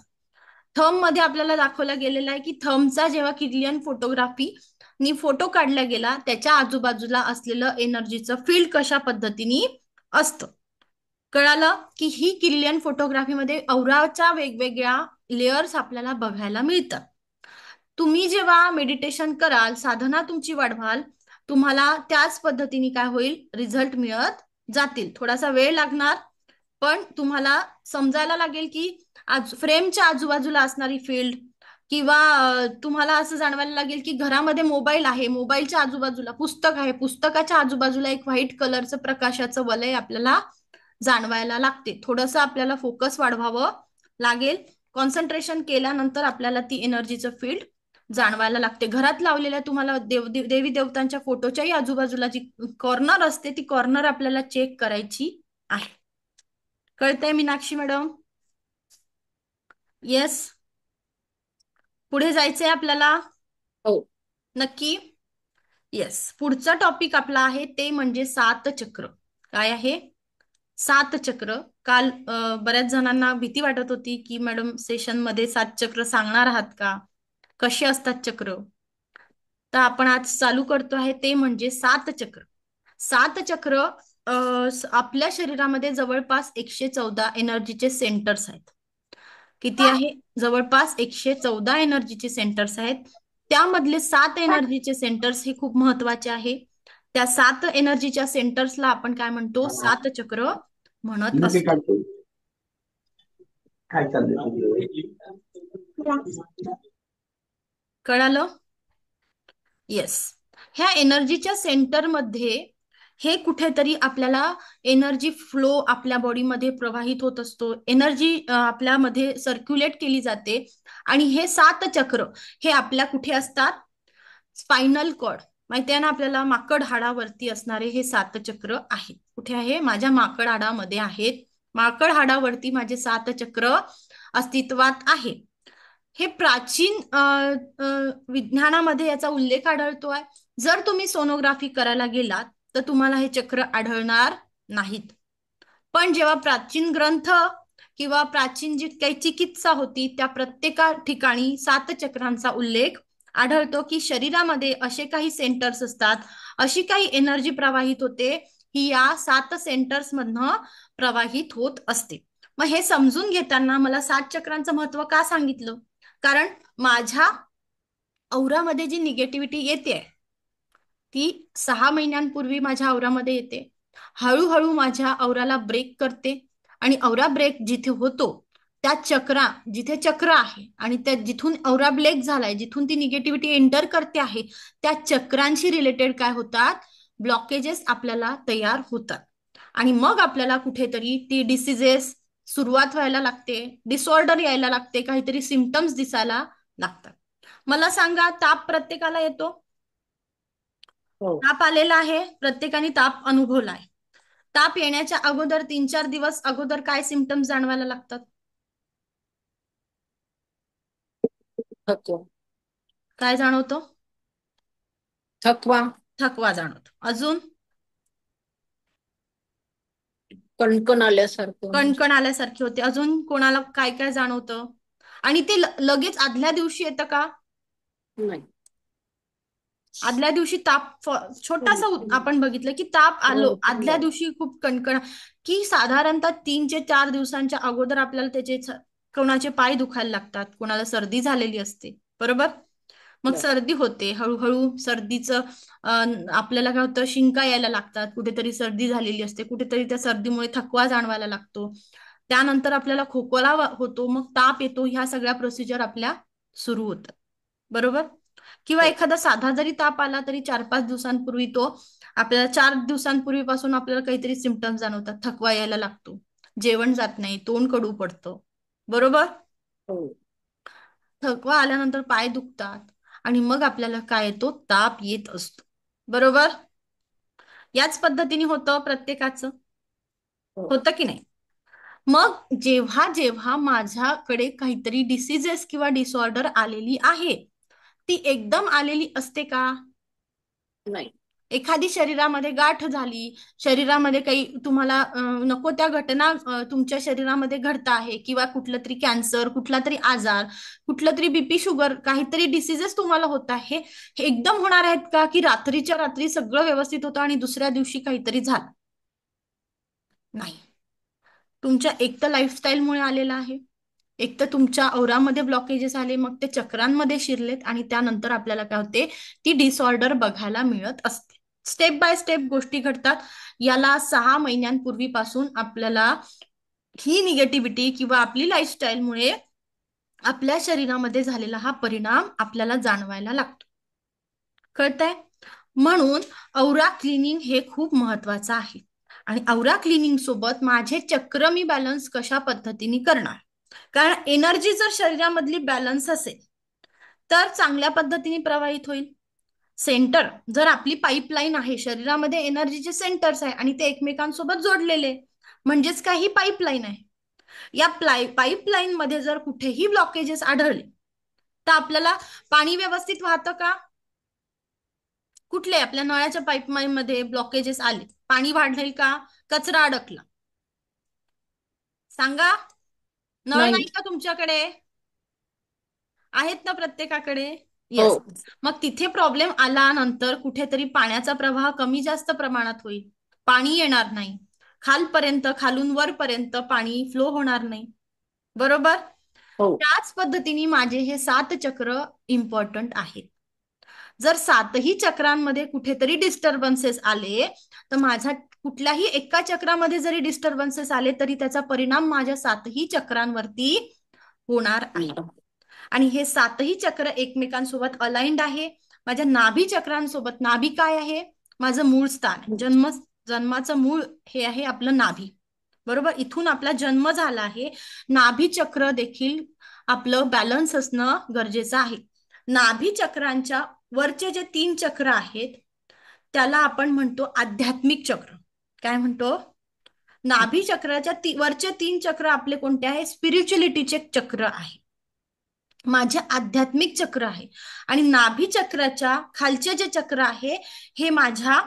थंब मध्ये आपल्याला दाखवला गेलेला आहे की थंबचा जेव्हा किर्लियन फोटोग्राफी नी फोटो काढला गेला त्याच्या आजूबाजूला असलेलं एनर्जीचं फील्ड कशा पद्धतीने असतं. कळालं की ही किर्लियन फोटोग्राफीमध्ये औराच्या वेगवेगळ्या लेयर्स आपल्याला बघायला मिळतात. तुम्ही जेव्हा मेडिटेशन कराल, साधना तुमची वाढवाल, तुम्हाला त्याच पद्धतीने काय होईल, रिझल्ट मिळत जातील. थोडासा वेळ लागणार, पण तुम्हाला समजायला लागेल की फ्रेमच्या आजूबाजूला असणारी फील्ड किंवा तुम्हाला असं जाणवायला लागेल की घरामध्ये मोबाईल आहे, मोबाईलच्या आजूबाजूला पुस्तक आहे, पुस्तकाच्या आजूबाजूला एक व्हाईट कलरचं प्रकाशाचं वलय आपल्याला जाणवायला लागते. थोडंसं आपल्याला फोकस वाढवावं लागेल. कॉन्सन्ट्रेशन केल्यानंतर आपल्याला ती एनर्जीचं फील्ड जाणवायला लागते. घरात लावलेल्या तुम्हाला देवी देवतांच्या फोटोच्याही आजूबाजूला जी कॉर्नर असते ती कॉर्नर आपल्याला चेक करायची आहे. कळतंय मीनाक्षी मॅडम? येस. पुढे जायचंय आपल्याला? हो. नक्की? येस. पुढचा टॉपिक आपला आहे ते म्हणजे 7 चक्र. काय आहे? 7 चक्र. काल बऱ्याच जणांना भीती वाटत होती की मॅडम सेशन मध्ये 7 चक्र सांगणार आहात का, कसे असतात चक्र. तर आपण आज चालू करतो आहे ते म्हणजे 7 चक्र. 7 चक्र आपल्या शरीरामध्ये जवळपास 114 एनर्जीचे सेंटर्स आहेत. किती आहे? जवळपास 114 एनर्जीचे सेंटर्स आहेत. त्यामधले 7 एनर्जीचे सेंटर्स हे खूप महत्वाचे आहे. त्या 7 एनर्जीच्या सेंटर्सला आपण काय म्हणतो? 7 चक्र म्हणत असतो. काय चाललंय? कळालं? येस. ह्या एनर्जीच्या सेंटरमध्ये हे कुठेतरी आपल्याला एनर्जी फ्लो आपल्या बॉडीमध्ये प्रवाहित होत असतो. एनर्जी आपल्यामध्ये सर्क्युलेट केली जाते. आणि हे 7 चक्र हे आपल्या कुठे असतात? Spinal cord. माहिती आहे ना आपल्याला, माकड हाडावरती असणारे हे 7 चक्र आहेत. कुठे आहे? माझ्या माकड हाडामध्ये आहेत. माकड हाडावरती माझे 7 चक्र अस्तित्वात आहे. हे प्राचीन विज्ञानामध्ये याचा उल्लेख आढळतोय. जर तुम्ही सोनोग्राफी करायला गेलात तर तुम्हाला हे चक्र आढळणार नाहीत. पण जेव्हा प्राचीन ग्रंथ किंवा प्राचीन जी काही चिकित्सा होती त्या प्रत्येका ठिकाणी 7 चक्रांचा उल्लेख आढळतो की शरीरामध्ये असे काही सेंटर्स असतात, अशी काही एनर्जी प्रवाहित होते ही या 7 सेंटर्स मधनं प्रवाहित होत असते. मग हे समजून घेताना मला 7 चक्रांचं महत्व का सांगितलं? कारण माझ्या औरामध्ये जी निगेटिव्हिटी येते ती 6 महिन्यांपूर्वी माझ्या औरामध्ये येते. हळूहळू माझ्या औराला ब्रेक करते आणि औरा ब्रेक जिथे होतो त्या जिथे चक्र आहे आणि त्या जिथून औरा ब्रेक झालाय, जिथून ती निगेटिव्हिटी एंटर करते आहे त्या चक्रांशी रिलेटेड काय होतात? ब्लॉकेजेस आपल्याला तयार होतात. आणि मग आपल्याला कुठेतरी ती डिसीजेस सुरुवात व्हायला लागते, डिसऑर्डर यायला लागते, काहीतरी सिम्पटम्स दिसायला लागतात. मला सांगा, ताप प्रत्येकाला येतो? हो. ताप आलेला आहे, प्रत्येकाने ताप अनुभवलाय. ताप येण्याच्या अगोदर 3-4 दिवस अगोदर काय सिम्पटम्स जाणवायला लागतात? थकवा. काय जाणवतो? थकवा. थकवा जाणवतो. अजून? कणकण आल्यासारखं. कणकण आल्यासारखी होते. अजून कोणाला काय काय जाणवतं? आणि ते लगेच आदल्या दिवशी येतं का? नाही. आदल्या दिवशी ताप छोटासा आपण बघितलं की ताप आलो आदल्या दिवशी खूप कणकण, की साधारणतः 3 ते 4 दिवसांच्या अगोदर आपल्याला त्याचे कोणाचे पाय दुखायला लागतात, कोणाला सर्दी झालेली असते, बरोबर? मग सर्दी होते. हळूहळू सर्दीचं आपल्याला काय होतं? शिंका यायला लागतात, कुठेतरी सर्दी झालेली असते, कुठेतरी त्या सर्दीमुळे थकवा जाणवायला लागतो. त्यानंतर आपल्याला खोकला होतो, मग ताप येतो. ह्या सगळ्या प्रोसिजर आपल्या सुरू होतात, बरोबर? किंवा एखादा साधा जरी ताप आला तरी 4-5 दिवसांपूर्वी तो आपल्याला 4 दिवसांपूर्वीपासून आपल्याला काहीतरी सिम्पटम्स जाणवतात. थकवा यायला लागतो, जेवण जात नाही, तोंड कडू पडतं, बरोबर? थकवा आल्यानंतर पाय दुखतात आणि मग आपल्याला काय येतो? ताप येत असतो, बरोबर? याच पद्धतीने होतं प्रत्येकाचं, होतं की नाही? मग जेव्हा जेव्हा माझ्याकडे काहीतरी डिसीजेस किंवा डिसऑर्डर आलेली आहे, ती एकदम आलेली असते का? नाही. एखादी शरीरामध्ये गाठ झाली, शरीरामध्ये काही तुम्हाला नको त्या घटना तुमच्या शरीरामध्ये घडत आहे किंवा कुठलं तरी कॅन्सर, कुठला तरी आजार, कुठलं तरी बीपी, शुगर, काहीतरी डिसीजेस तुम्हाला होत आहे, हे एकदम होणार आहेत का? की रात्रीच्या रात्री सगळं व्यवस्थित होतं आणि दुसऱ्या दिवशी काहीतरी झालं? नाही. तुमच्या एक तर लाईफस्टाईलमुळे आलेला आहे, एक तर तुमच्या औरामध्ये ब्लॉकेजेस आले, मग ते चक्रांमध्ये शिरलेत आणि त्यानंतर आपल्याला काय होते? ती डिसऑर्डर बघायला मिळत असते. स्टेप बाय स्टेप गोष्टी घडतात. याला 6 महिन्यांपूर्वीपासून आपल्याला ही निगेटिव्हिटी किंवा आपली लाईफस्टाईलमुळे आपल्या शरीरामध्ये झालेला हा परिणाम आपल्याला जाणवायला लागतो. कळतंय? म्हणून औरा क्लिनिंग हे खूप महत्वाचं आहे. आणि औरा क्लिनिंग सोबत माझे चक्र मी बॅलन्स कशा पद्धतीने करणार, कारण एनर्जी जर शरीरामधली बॅलन्स असेल तर चांगल्या पद्धतीने प्रवाहित होईल. सेंटर जर आपली पाईपलाईन आहे, शरीरामध्ये एनर्जीचे सेंटर्स आहे आणि ते एकमेकांसोबत जोडलेले, म्हणजेच काही पाईपलाईन आहे. या पाईपलाईन मध्ये जर कुठेही ब्लॉकेजेस आढळले तर आपल्याला पाणी व्यवस्थित वाहतं का? कुठले आपल्या नळाच्या पाईपलाईन मध्ये ब्लॉकेजेस आले, पाणी वाढेल का? कचरा अडकला, सांगा. नळ नाही. नाही का तुमच्याकडे? आहेत ना प्रत्येकाकडे? हो. येस. मग तिथे प्रॉब्लेम आल्यानंतर कुठेतरी पाण्याचा प्रवाह कमी जास्त प्रमाणात होईल, पाणी येणार नाही, खालपर्यंत खालून वरपर्यंत पाणी फ्लो होणार नाही, बरोबर? हो. त्याच पद्धतीने माझे हे 7 चक्र इम्पॉर्टंट आहेत. जर 7ही चक्रांमध्ये कुठेतरी डिस्टर्बन्सेस आले तर माझा कुठल्याही एका चक्रामध्ये जरी डिस्टर्बन्सेस आले तरी त्याचा परिणाम माझ्या 7ही चक्रांवरती होणार आहे. आणि हे 7ही चक्र एकमेकांसोबत अलाइंड आहे. माझ्या नाभी चक्रांसोबत, नाभी काय आहे? माझं मूळ स्थान, जन्माचं मूळ हे आहे आपलं नाभी, बरोबर? इथून आपला जन्म झाला आहे. नाभी चक्र देखील आपलं बॅलन्स असणं गरजेचं आहे. नाभी चक्रांच्या वरचे जे 3 चक्र आहेत त्याला आपण म्हणतो आध्यात्मिक चक्र. काय म्हणतो? नाभी चक्राच्या वरचे 3 चक्र आपले कोणते आहे? स्पिरिच्युअलिटीचे चक्र आहे, माझे आध्यात्मिक चक्र आहे. आणि नाभी चक्राच्या खालचे जे चक्र आहे हे माझ्या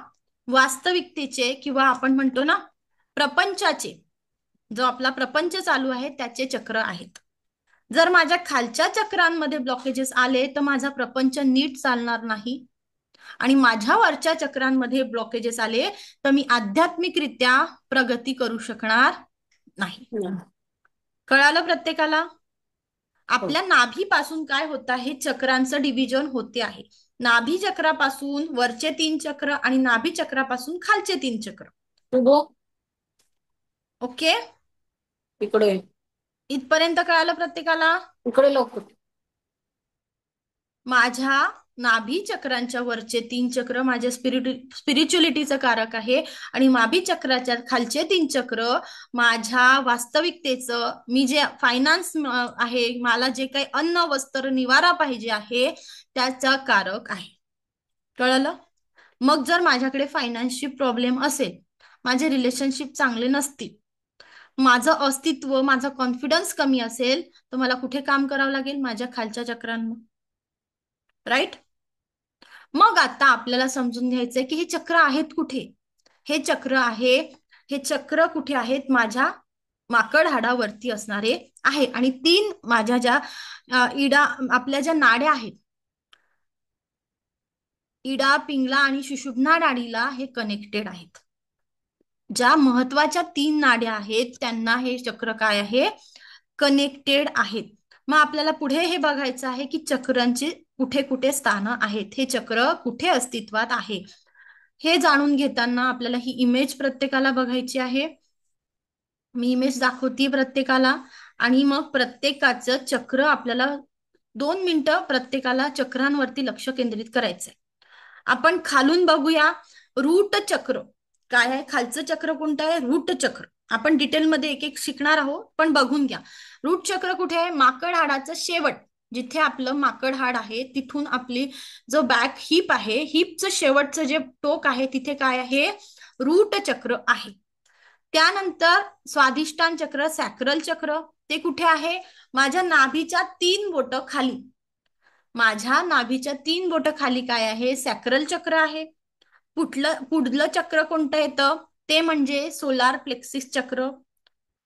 वास्तविकतेचे किंवा आपण म्हणतो ना प्रपंचाचे, जो आपला प्रपंच चालू आहे त्याचे चक्र आहेत. जर माझ्या खालच्या चक्रांमध्ये ब्लॉकेजेस आले तर माझा प्रपंच नीट चालणार नाही. आणि माझ्या वरच्या चक्रांमध्ये ब्लॉकेजेस आले तर मी आध्यात्मिकरित्या प्रगती करू शकणार नाही. कळालं प्रत्येकाला? आपल्या नाभीपासून काय होत आहे? चक्रांचं डिव्हिजन होते आहे. नाभी चक्रापासून वरचे 3 चक्र आणि नाभी चक्रापासून खालचे 3 चक्र. ओके, इकडे इथपर्यंत कळालं प्रत्येकाला? इकडे लवकर. माझ्या नाभी चक्रांच्या वरचे 3 चक्र माझ्या स्पिरिच्युअलिटीचं कारक आहे आणि नाभी चक्राच्या खालचे 3 चक्र माझ्या वास्तविकतेचं, मी जे फायनान्स आहे, मला जे काही अन्न वस्त्र निवारा पाहिजे आहे त्याचा कारक आहे. कळलं? मग जर माझ्याकडे फायनान्सची प्रॉब्लेम असेल, माझे रिलेशनशिप चांगले नसतील, माझं अस्तित्व, माझा कॉन्फिडन्स कमी असेल तर मला कुठे काम करावं लागेल? माझ्या खालच्या चक्रांवर, राईट? मग आता आपल्याला समजून घ्यायचंय की हे चक्र आहेत कुठे? हे चक्र कुठे आहेत? माझ्या माकड हाडावरती असणारे आहे. आणि 3 माझ्या ज्या आपल्या ज्या नाड्या आहेत, इडा, पिंगला आणि सुषुम्ना नाडीला हे कनेक्टेड आहेत. ज्या महत्वाच्या 3 नाड्या आहेत त्यांना हे चक्र काय आहे? कनेक्टेड आहेत. मग आपल्याला पुढे हे बघायचं आहे की चक्रांची कुठे कुठे स्थानं आहेत, हे चक्र कुठे अस्तित्वात आहे. हे जाणून घेताना आपल्याला ही इमेज प्रत्येकाला बघायची आहे. मी इमेज दाखवते प्रत्येकाला आणि मग प्रत्येकाचं चक्र आपल्याला 2 मिनिटं प्रत्येकाला चक्रांवरती लक्ष केंद्रित करायचंय. आपण खालून बघूया. रूट चक्र काय आहे? खालचं चक्र कोणतं आहे? रूट चक्र. आपण डिटेलमध्ये एक एक शिकणार आहोत, पण बघून घ्या. रूट चक्र कुठे आहे? माकड हाडाचं शेवट, जिथे आपलं माकड हाड आहे तिथून आपली जो बॅक हिप आहे, हिपचं शेवटचं जे टोक आहे तिथे काय आहे? रूट चक्र आहे. त्यानंतर स्वादिष्टान चक्र, सॅक्रल चक्र, ते कुठे आहे? माझ्या नाभीच्या 3 बोट खाली. माझ्या नाभीच्या 3 बोट खाली काय आहे? सॅक्रल चक्र आहे. पुढलं चक्र कोणतं येतं? ते म्हणजे सोलार प्लेक्सिस चक्र.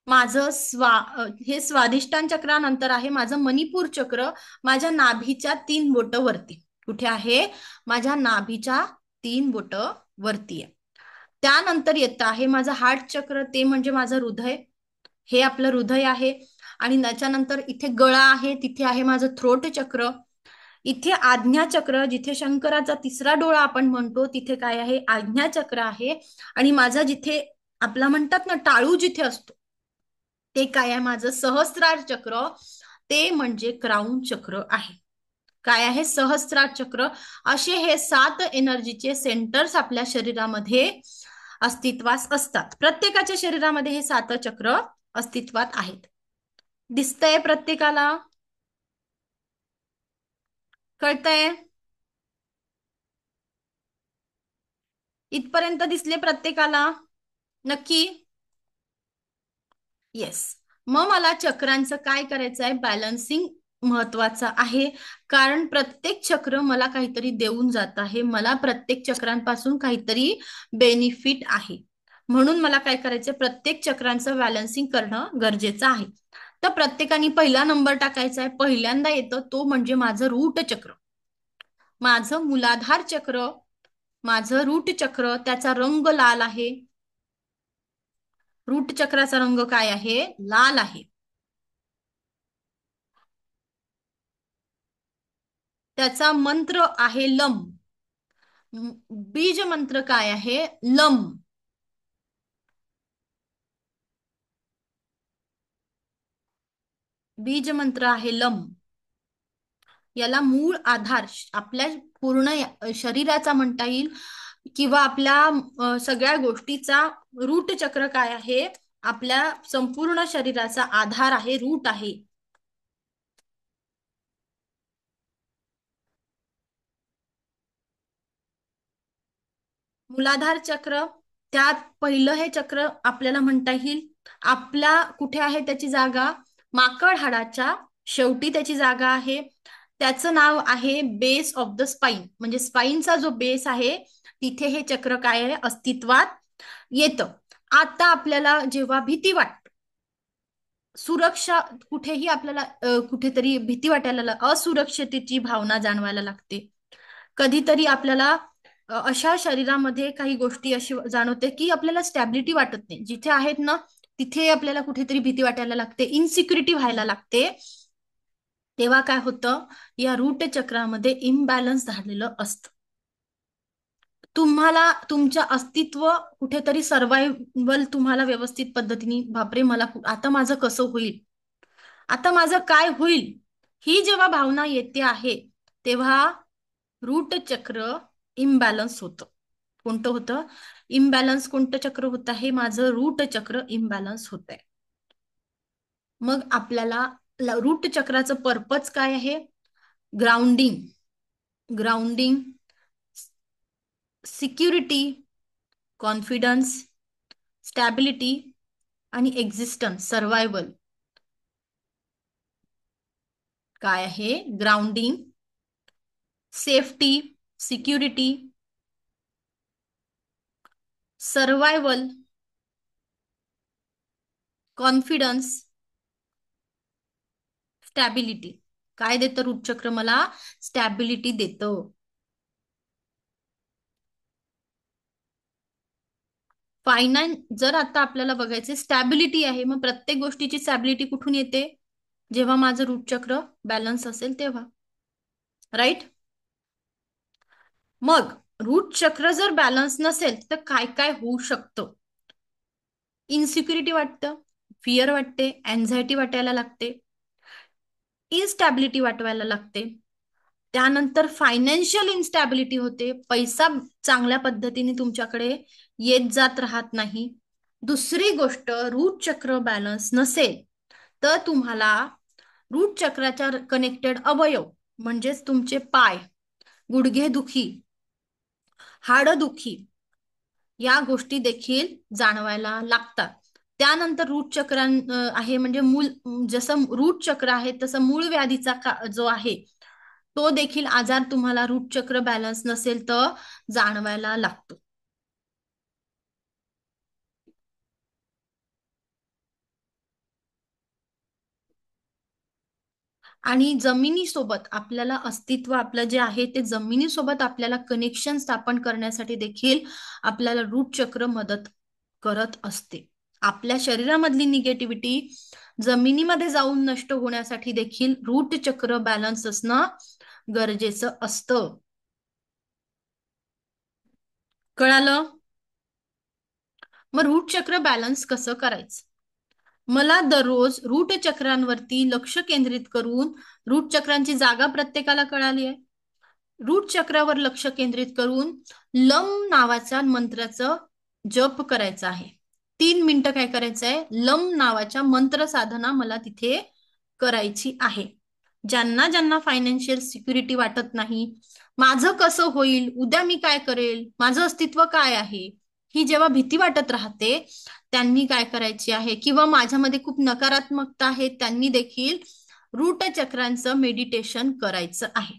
माझं हे स्वादिष्टान चक्रानंतर आहे माझं मणिपूर चक्र, माझ्या नाभीच्या 3 बोट वरती. कुठे आहे? माझ्या नाभीच्या 3 बोट वरती आहे. त्यानंतर येतं आहे माझं हार्ट चक्र, ते म्हणजे माझं हृदय. हे आपलं हृदय आहे. आणि त्याच्यानंतर इथे गळा आहे, तिथे आहे माझं थ्रोट चक्र. इथे आज्ञा चक्र, जिथे शंकराचा 3रा डोळा आपण म्हणतो तिथे काय आहे? आज्ञा चक्र आहे. आणि माझा जिथे आपला म्हणतात ना टाळू जिथे असतो, ते काय आहे? माझं सहस्रार चक्र, ते म्हणजे क्राऊन चक्र आहे. काय आहे? सहस्रार चक्र. असे हे 7 एनर्जीचे सेंटर्स आपल्या शरीरामध्ये अस्तित्वास असतात. प्रत्येकाच्या शरीरामध्ये हे 7 चक्र अस्तित्वात आहेत. दिसतंय प्रत्येकाला? कळतंय? इथपर्यंत दिसले प्रत्येकाला? नक्की? येस. मग मला चक्रांचं काय करायचं आहे? बॅलन्सिंग महत्वाचं आहे, कारण प्रत्येक चक्र मला काहीतरी देऊन जात आहे. मला प्रत्येक चक्रांपासून काहीतरी बेनिफिट आहे. म्हणून मला काय करायचं? प्रत्येक चक्रांचं बॅलन्सिंग करणं गरजेचं आहे. तर प्रत्येकाने पहिला नंबर टाकायचा आहे. पहिल्यांदा येतं तो म्हणजे माझं रूट चक्र, माझं मूलाधार चक्र, माझं रूट चक्र. त्याचा रंग लाल आहे. रूट चक्राचा रंग काय आहे? लाल आहे. त्याचा मंत्र आहे लम. बीज मंत्र काय आहे? लम. बीज मंत्र आहे लम. याला मूळ आधार आपल्या पूर्ण शरीराचा म्हणता येईल, किंवा आपल्या सगळ्या गोष्टीचा रूट चक्र काय आहे? आपल्या संपूर्ण शरीराचा आधार आहे, रूट आहे. मूलाधार चक्र, त्यात पहिलं हे चक्र आपल्याला म्हणता येईल. आपल्या कुठे आहे त्याची जागा? माकड हाडाच्या शेवटी त्याची जागा आहे. त्याचं नाव आहे बेस ऑफ द स्पाइन. म्हणजे स्पाइनचा जो बेस आहे तिथे हे चक्र काय आहे? अस्तित्वात येतं. आता आपल्याला जेव्हा भीती वाटते, सुरक्षा कुठेही आपल्याला कुठेतरी भीती वाटायला, असुरक्षतेची भावना जाणवायला लागते. कधीतरी आपल्याला अशा शरीरामध्ये काही गोष्टी अशी जाणवते की आपल्याला स्टॅबिलिटी वाटत नाही. जिथे आहेत ना तिथे आपल्याला कुठेतरी भीती वाटायला लागते, इन्सिक्युरिटी व्हायला लागते. तेव्हा काय होतं? या रूट चक्रामध्ये इम्बॅलन्स झालेलं असतं. तुम्हाला तुमचं अस्तित्व कुठेतरी सर्वायवल तुम्हाला व्यवस्थित पद्धतीने, बापरे मला आता माझं कसं होईल, आता माझं काय होईल, ही जेव्हा भावना येते आहे तेव्हा रूट चक्र इम्बॅलन्स होतं. कोणतं होतं? इम्बॅलन्स. कोणतं चक्र होत आहे? माझं रूट चक्र इम्बॅलन्स होत आहे. मग आपल्याला रूट चक्राचं पर्पज काय आहे? Grounding. Grounding, security, confidence, stability आणि एक्झिस्टन्स, सर्वायवल. काय आहे? Grounding, safety, security, survival, confidence, stability. काय देतं रूट चक्र? मला स्टॅबिलिटी देतं. जर आता आपल्याला बघायचे स्टॅबिलिटी आहे, मग प्रत्येक गोष्टीची स्टॅबिलिटी कुठून येते? जेव्हा माझं रूट चक्र बॅलन्स असेल तेव्हा, राईट? मग रूट चक्र जर बॅलन्स नसेल तर काय काय होऊ शकतं? इन्सिक्युरिटी वाटतं, फिअर वाटते, एन्झायटी वाटायला लागते, इनस्टॅबिलिटी वाटवायला लागते. त्यानंतर फायनान्शियल इनस्टॅबिलिटी होते. पैसा चांगल्या पद्धतीने तुमच्याकडे येत जात राहत नाही. दुसरी गोष्ट, रूट चक्र बॅलन्स नसेल तर तुम्हाला रूट चक्राच्या कनेक्टेड अवयव म्हणजेच तुमचे पाय, गुडघेदुखी, हाडदुखी या गोष्टी देखील जाणवायला लागतात. त्यानंतर रूट चक्र आहे म्हणजे मूळ, जसं रूट चक्र आहे तसं मूळ व्याधीचा जो आहे तो देखील आजार तुम्हाला रूट चक्र बॅलन्स नसेल तर जाणवायला लागतो. आणि जमिनीसोबत आपल्याला अस्तित्व आपलं जे आहे ते जमिनीसोबत आपल्याला कनेक्शन स्थापन करण्यासाठी देखील आपल्याला रूट चक्र मदत करत असते. आपल्या शरीरामधली निगेटिव्हिटी जमिनीमध्ये जाऊन नष्ट होण्यासाठी देखील रूट चक्र बॅलन्स असणं गरजेचं असतं. कळालं? मग रूट चक्र बॅलन्स कसं करायचं? मला दररोज रूट चक्रांवरती लक्ष केंद्रित करून, रूट चक्रांची जागा प्रत्येकाला कळाली आहे, रूट चक्रावर लक्ष केंद्रित करून लम नावाच्या मंत्राचं जप करायचा आहे. 3 मिनिटं काय करायचं आहे, लम नावाच्या मंत्र साधना मला तिथे करायची आहे. ज्यांना ज्यांना फायनान्शियल सिक्युरिटी वाटत नाही, माझं कसं होईल, उद्या मी काय करेल, माझं अस्तित्व काय आहे, ही जेव्हा भीती वाटत राहते, त्यांनी काय करायची आहे, किंवा माझ्यामध्ये खूप नकारात्मकता आहे, त्यांनी देखील रूट चक्रांचं मेडिटेशन करायचं आहे.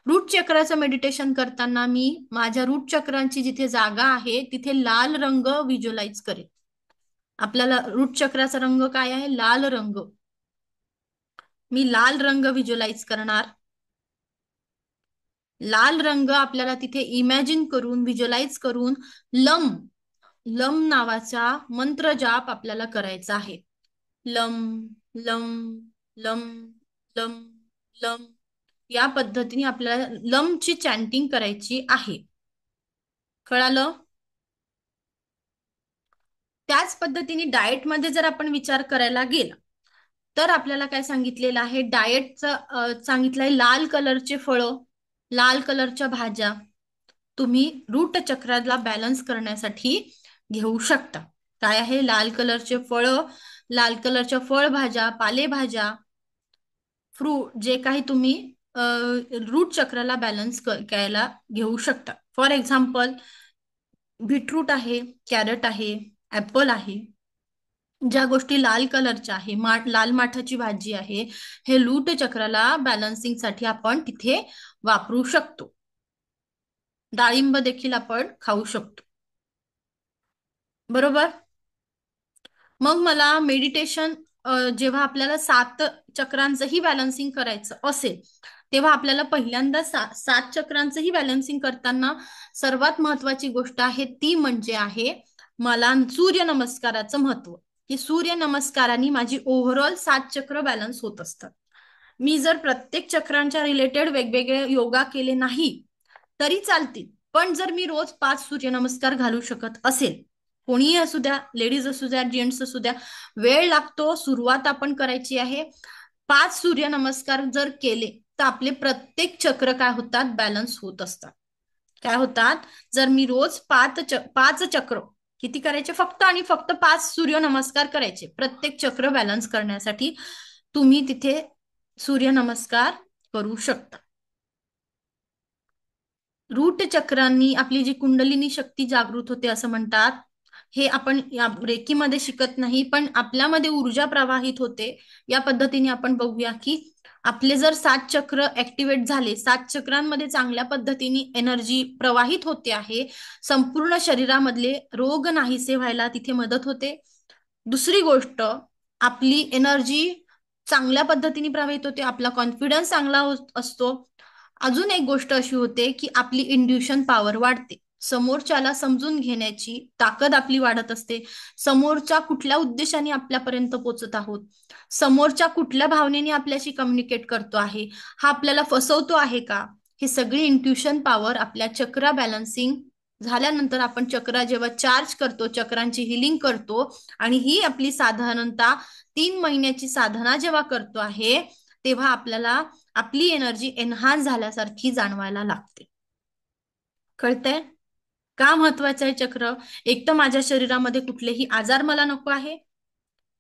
रूट चक्राचं मेडिटेशन करताना मी माझ्या रूट चक्रांची जिथे जागा आहे तिथे लाल रंग व्हिज्युअलाइज करेन. आपल्याला रूट चक्राचा रंग काय आहे, लाल रंग. मी लाल रंग व्हिज्युअलाइज करणार. लाल रंग आपल्याला तिथे इमॅजिन करून, व्हिज्युअलाइज करून लम लम नावाचा मंत्र जाप आपल्याला करायचा आहे. Lump lump lump lump lump, या पद्धतीने आपल्याला लमची चॅन्टिंग करायची आहे. कळालं? त्याच पद्धतीने डाएटमध्ये जर आपण विचार करायला गेला तर आपल्याला काय सांगितलेलं आहे, डाएटचं सांगितलंय लाल कलरचे फळं, लाल कलरच्या भाज्या तुम्ही रूट चक्राला बॅलन्स करण्यासाठी घेऊ शकता. काय आहे, लाल कलरचे फळं, लाल कलरच्या फळभाज्या, पालेभाज्या, फ्रूट, जे काही तुम्ही रूट चक्राला बॅलन्स करायला घेऊ शकता. फॉर एक्झाम्पल बीटरूट आहे, कॅरट आहे, ऍपल आहे. ज्या गोष्टी लाल कलरच्या आहे, लाल माठाची भाजी आहे, हे रूट चक्राला बॅलन्सिंग साठी आपण तिथे वापरू शकतो. डाळिंब देखील आपण खाऊ शकतो. बरोबर? मग मला मेडिटेशन जेव्हा आपल्याला 7 चक्रांचंही बॅलन्सिंग करायचं असेल तेव्हा आपल्याला पहिल्यांदा 7 चक्रांचंही बॅलन्सिंग करताना सर्वात महत्वाची गोष्ट आहे ती म्हणजे आहे मला सूर्य नमस्काराचं महत्व, की सूर्य नमस्कारांनी माझी ओव्हरऑल 7 चक्र बॅलन्स होत असतात. मी जर प्रत्येक चक्रांच्या रिलेटेड वेगवेगळे योगा केले नाही तरी चालतील, पण जर मी रोज 5 सूर्यनमस्कार घालू शकत असेल, कोणीही असू द्या, लेडीज असू द्या, जेंट्स असू द्या, वेळ लागतो, सुरुवात आपण करायची आहे. 5 सूर्यनमस्कार जर केले तर आपले प्रत्येक चक्र काय होतात, बॅलन्स होत असतात. काय होतात, जर मी रोज 5 चक्र किती करायचे, फक्त आणि फक्त 5 सूर्यनमस्कार करायचे प्रत्येक चक्र बॅलन्स करण्यासाठी, तुम्ही तिथे सूर्यनमस्कार करू शकता. रूट चक्रांनी आपली जी कुंडलिनी शक्ती जागृत होते असं म्हणतात. हे आपण या रेकीमध्ये शिकत नाही, पण आपल्यामध्ये ऊर्जा प्रवाहित होते. या पद्धतीने आपण बघूया की आपले जर 7 चक्र ऍक्टिव्हेट झाले, 7 चक्रांमध्ये चांगल्या पद्धतीने एनर्जी प्रवाहित होते आहे, संपूर्ण शरीरामधले रोग नाहीसे व्हायला तिथे मदत होते. दुसरी गोष्ट, आपली एनर्जी चांगल्या पद्धतीने प्रवाहित होते, आपला कॉन्फिडन्स चांगला असतो. अजून एक गोष्ट अशी होते की आपली इंड्युशन पॉवर वाढते, समोरच्याला समजून घेण्याची ताकद आपली वाढत असते. समोरच्या कुठल्या उद्देशाने आपल्यापर्यंत पोहोचत आहोत, समोरच्या कुठल्या भावनेने आपल्याशी कम्युनिकेट करतो आहे, हा आपल्याला फसवतो आहे का, हे सगळी इंट्युशन पॉवर आपल्या चक्र बॅलन्सिंग झाल्यानंतर आपण चक्र जेव्हा चार्ज करतो, चक्रांची हिलिंग करतो, आणि ही आपली साधारणतः 3 महिन्याची साधना जेव्हा करतो आहे तेव्हा आपल्याला आपली एनर्जी एनहान्स झाल्यासारखी जाणवायला लागते. कळतंय का महत्वाचं आहे चक्र? एक तर माझ्या शरीरामध्ये कुठलेही आजार मला नको आहे,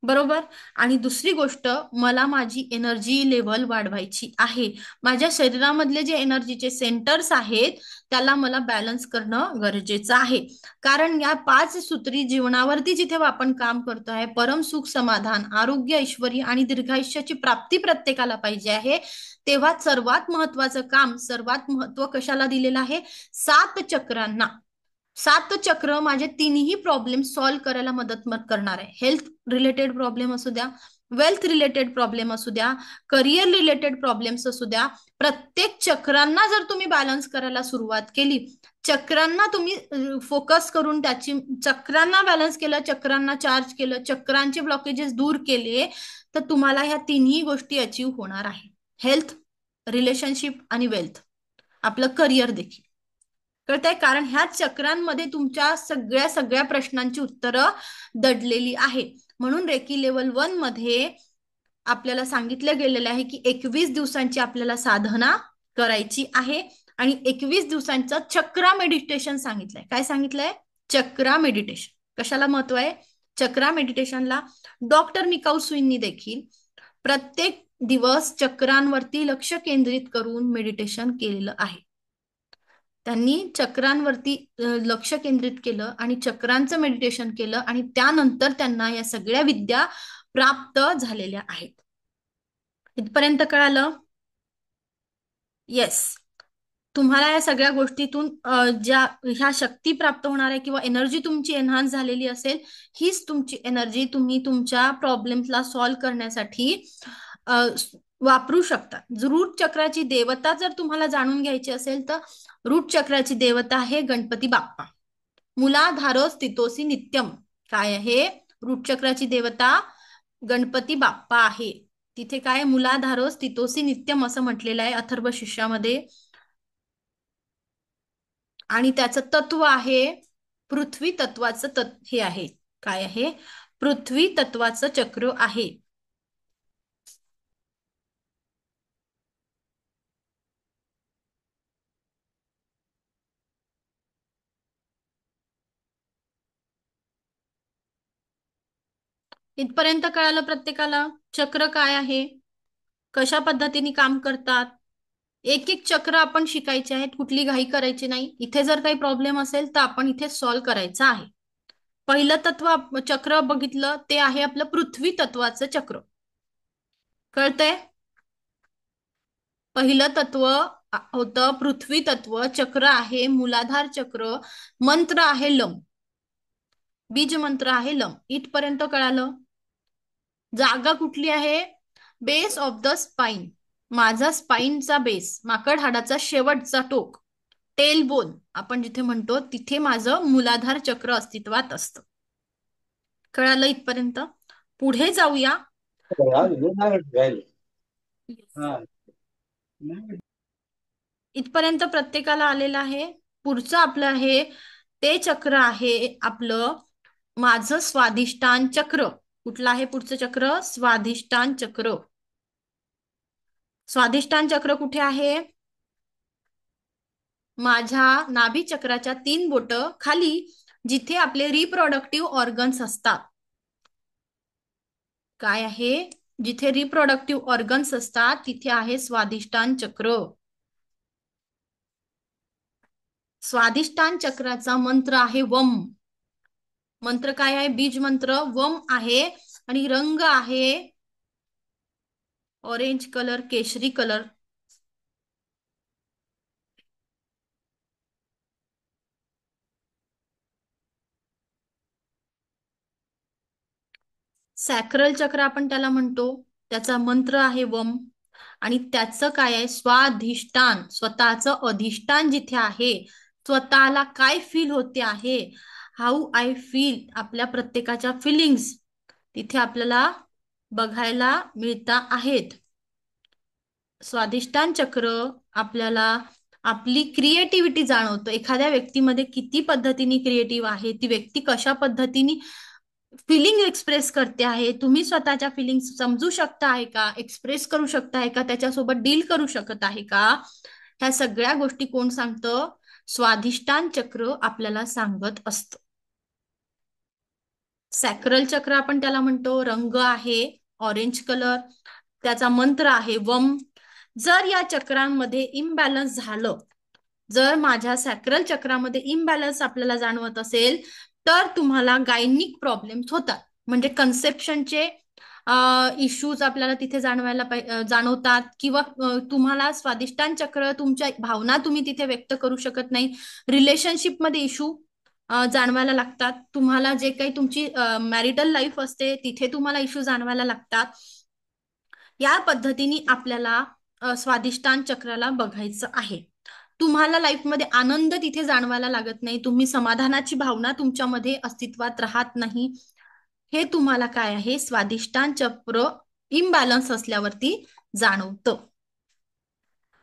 बरोबर, आणि दुसरी गोष्ट, मला माझी एनर्जी लेव्हल वाढवायची आहे. माझ्या शरीरामधले जे एनर्जीचे सेंटर्स आहेत त्याला मला बॅलन्स करणं गरजेचं आहे. कारण या 5 सूत्री जीवनावरती जिथे आपण काम करतो आहे, परम सुख, समाधान, आरोग्य, ऐश्वर्य आणि दीर्घायुष्याची प्राप्ती प्रत्येकाला पाहिजे आहे, तेव्हा सर्वात महत्वाचं काम, सर्वात महत्व कशाला दिलेलं आहे, 7 चक्रांना. 7 चक्र माझे 3ही प्रॉब्लेम सॉल्व्ह करायला मदत करणार आहे. हेल्थ रिलेटेड प्रॉब्लेम असू द्या, वेल्थ रिलेटेड प्रॉब्लेम असू द्या, करिअर रिलेटेड प्रॉब्लेम्स असू द्या, प्रत्येक चक्रांना जर तुम्ही बॅलन्स करायला सुरुवात केली, चक्रांना तुम्ही फोकस करून त्याची चक्रांना बॅलन्स केलं, चक्रांना चार्ज केलं, चक्रांचे ब्लॉकेजेस दूर केले, तर तुम्हाला ह्या 3ही गोष्टी अचीव्ह होणार आहे. हेल्थ, रिलेशनशिप आणि वेल्थ, आपलं करिअर देखील. कळतंय? कारण ह्या चक्रांमध्ये तुमच्या सगळ्या प्रश्नांची उत्तरं दडलेली आहे. म्हणून रेकी लेवल 1 मध्ये आपल्याला सांगितलं गेलेलं आहे की 21 दिवसांची आपल्याला साधना करायची आहे आणि 21 दिवसांचं चक्रा मेडिटेशन सांगितलंय. काय सांगितलंय? चक्रा मेडिटेशन. कशाला महत्व आहे? चक्रा मेडिटेशनला डॉक्टर मिकाऊ सुईंनी देखील प्रत्येक दिवस चक्रांवरती लक्ष केंद्रित करून मेडिटेशन केलेलं आहे. त्यांनी चक्रांवरती लक्ष केंद्रित केलं आणि चक्रांचं मेडिटेशन केलं आणि त्यानंतर त्यांना या सगळ्या विद्या प्राप्त झालेल्या आहेत. इथपर्यंत कळालं? येस. तुम्हाला या सगळ्या गोष्टीतून ज्या ह्या शक्ती प्राप्त होणार आहे किंवा एनर्जी तुमची एनहान्स झालेली असेल, हीच तुमची एनर्जी तुम्ही तुमच्या प्रॉब्लेम्सला सॉल्व्ह करण्यासाठी वापरू शकता. रूट चक्राची देवता जर तुम्हाला जाणून घ्यायची असेल तर रूट चक्राची देवता आहे गणपती बाप्पा. मूलाधारो स्थितोसी नित्यम. काय आहे? रूट चक्राची देवता गणपती बाप्पा आहे. तिथे काय? मूलाधारो स्थितोसी नित्यम असं म्हटलेलं आहे अथर्व शीर्षामध्ये. आणि त्याचं तत्व आहे पृथ्वी तत्वाचं हे आहे. काय आहे? पृथ्वी तत्वाचं चक्र आहे. इथपर्यंत कळालं प्रत्येकाला? चक्र काय आहे, कशा पद्धतीने काम करतात? एक एक चक्र आपण शिकायचे आहेत, कुठली घाई करायची नाही. इथे जर काही प्रॉब्लेम असेल तर आपण इथे सॉल्व्ह करायचा आहे. पहिलं तत्व चक्र बघितलं ते आहे आपलं पृथ्वी तत्वाचं चक्र. कळतंय? पहिलं तत्व होतं पृथ्वी तत्व. चक्र आहे मूलाधार चक्र. मंत्र आहे लम. बीज मंत्र आहे लम. इथपर्यंत कळालं? जागा कुठली आहे? Base of the spine. माझा स्पाइनचा बेस, माकड हाडाचा शेवटचा टोक, टेल बोन आपण जिथे म्हणतो तिथे माझं मूलाधार चक्र अस्तित्वात असतं. कळालं इथपर्यंत? पुढे जाऊया. इथपर्यंत प्रत्येकाला आलेलं आहे? पुढचं आपलं आहे ते चक्र आहे आपलं माझं स्वाधिष्ठान चक्र. कुठलं आहे पुढचं चक्र? स्वाधिष्ठान चक्र. स्वाधिष्ठान चक्र कुठे आहे? माझ्या नाभी चक्राच्या 3 बोट खाली जिथे आपले रिप्रोडक्टिव्ह ऑर्गन्स असतात. काय आहे? जिथे रिप्रोडक्टिव्ह ऑर्गन्स असतात तिथे आहे स्वाधिष्ठान चक्र. स्वाधिष्ठान चक्राचा मंत्र आहे वम. मंत्र काय आहे? बीज मंत्र वम आहे आणि रंग आहे ऑरेंज कलर, केशरी कलर. सॅक्रल चक्र आपण त्याला म्हणतो. त्याचा मंत्र आहे वम आणि त्याचं काय आहे? स्वाधिष्ठान. स्वतःचं अधिष्ठान जिथे आहे, स्वतःला काय फील होते आहे, हाऊ आय फील, आपल्या प्रत्येकाच्या फिलिंग्स तिथे आपल्याला बघायला मिळता आहेत. स्वाधिष्ठान चक्र आपल्याला आपली क्रिएटिव्हिटी जाणवतं. एखाद्या व्यक्तीमध्ये किती पद्धतीने क्रिएटिव्ह आहे, ती व्यक्ती कशा पद्धतीने फिलिंग एक्सप्रेस करते आहे, तुम्ही स्वतःच्या फिलिंग समजू शकता आहे का, एक्सप्रेस करू शकता आहे का, त्याच्यासोबत डील करू शकत आहे का, ह्या सगळ्या गोष्टी कोण सांगतं? स्वाधिष्ठान चक्र आपल्याला सांगत असतं. सॅक्रल चक्र आपण त्याला म्हणतो. रंग आहे ऑरेंज कलर. त्याचा मंत्र आहे वम. जर या चक्रांमध्ये इम्बॅलन्स झालं, जर माझ्या सॅक्रल चक्रामध्ये इम्बॅलन्स आपल्याला जाणवत असेल तर तुम्हाला गायनिक प्रॉब्लेम्स होतात. म्हणजे कन्सेप्शनचे इश्यूज आपल्याला तिथे जाणवतात किंवा तुम्हाला स्वाधिष्ठान चक्र, तुमच्या भावना तुम्ही तिथे व्यक्त करू शकत नाही. रिलेशनशिपमध्ये इश्यू जाणवायला लागतात. तुम्हाला जे काही तुमची मॅरिटल लाईफ असते तिथे तुम्हाला इश्यू जाणवायला लागतात. या पद्धतीने आपल्याला स्वाधिष्ठान चक्राला बघायचं आहे. तुम्हाला लाईफमध्ये आनंद तिथे जाणवायला लागत नाही. तुम्ही समाधानाची भावना तुमच्यामध्ये अस्तित्वात राहत नाही. हे तुम्हाला काय आहे? स्वाधिष्ठान चक्र इम्बॅलन्स असल्यावरती जाणवतं.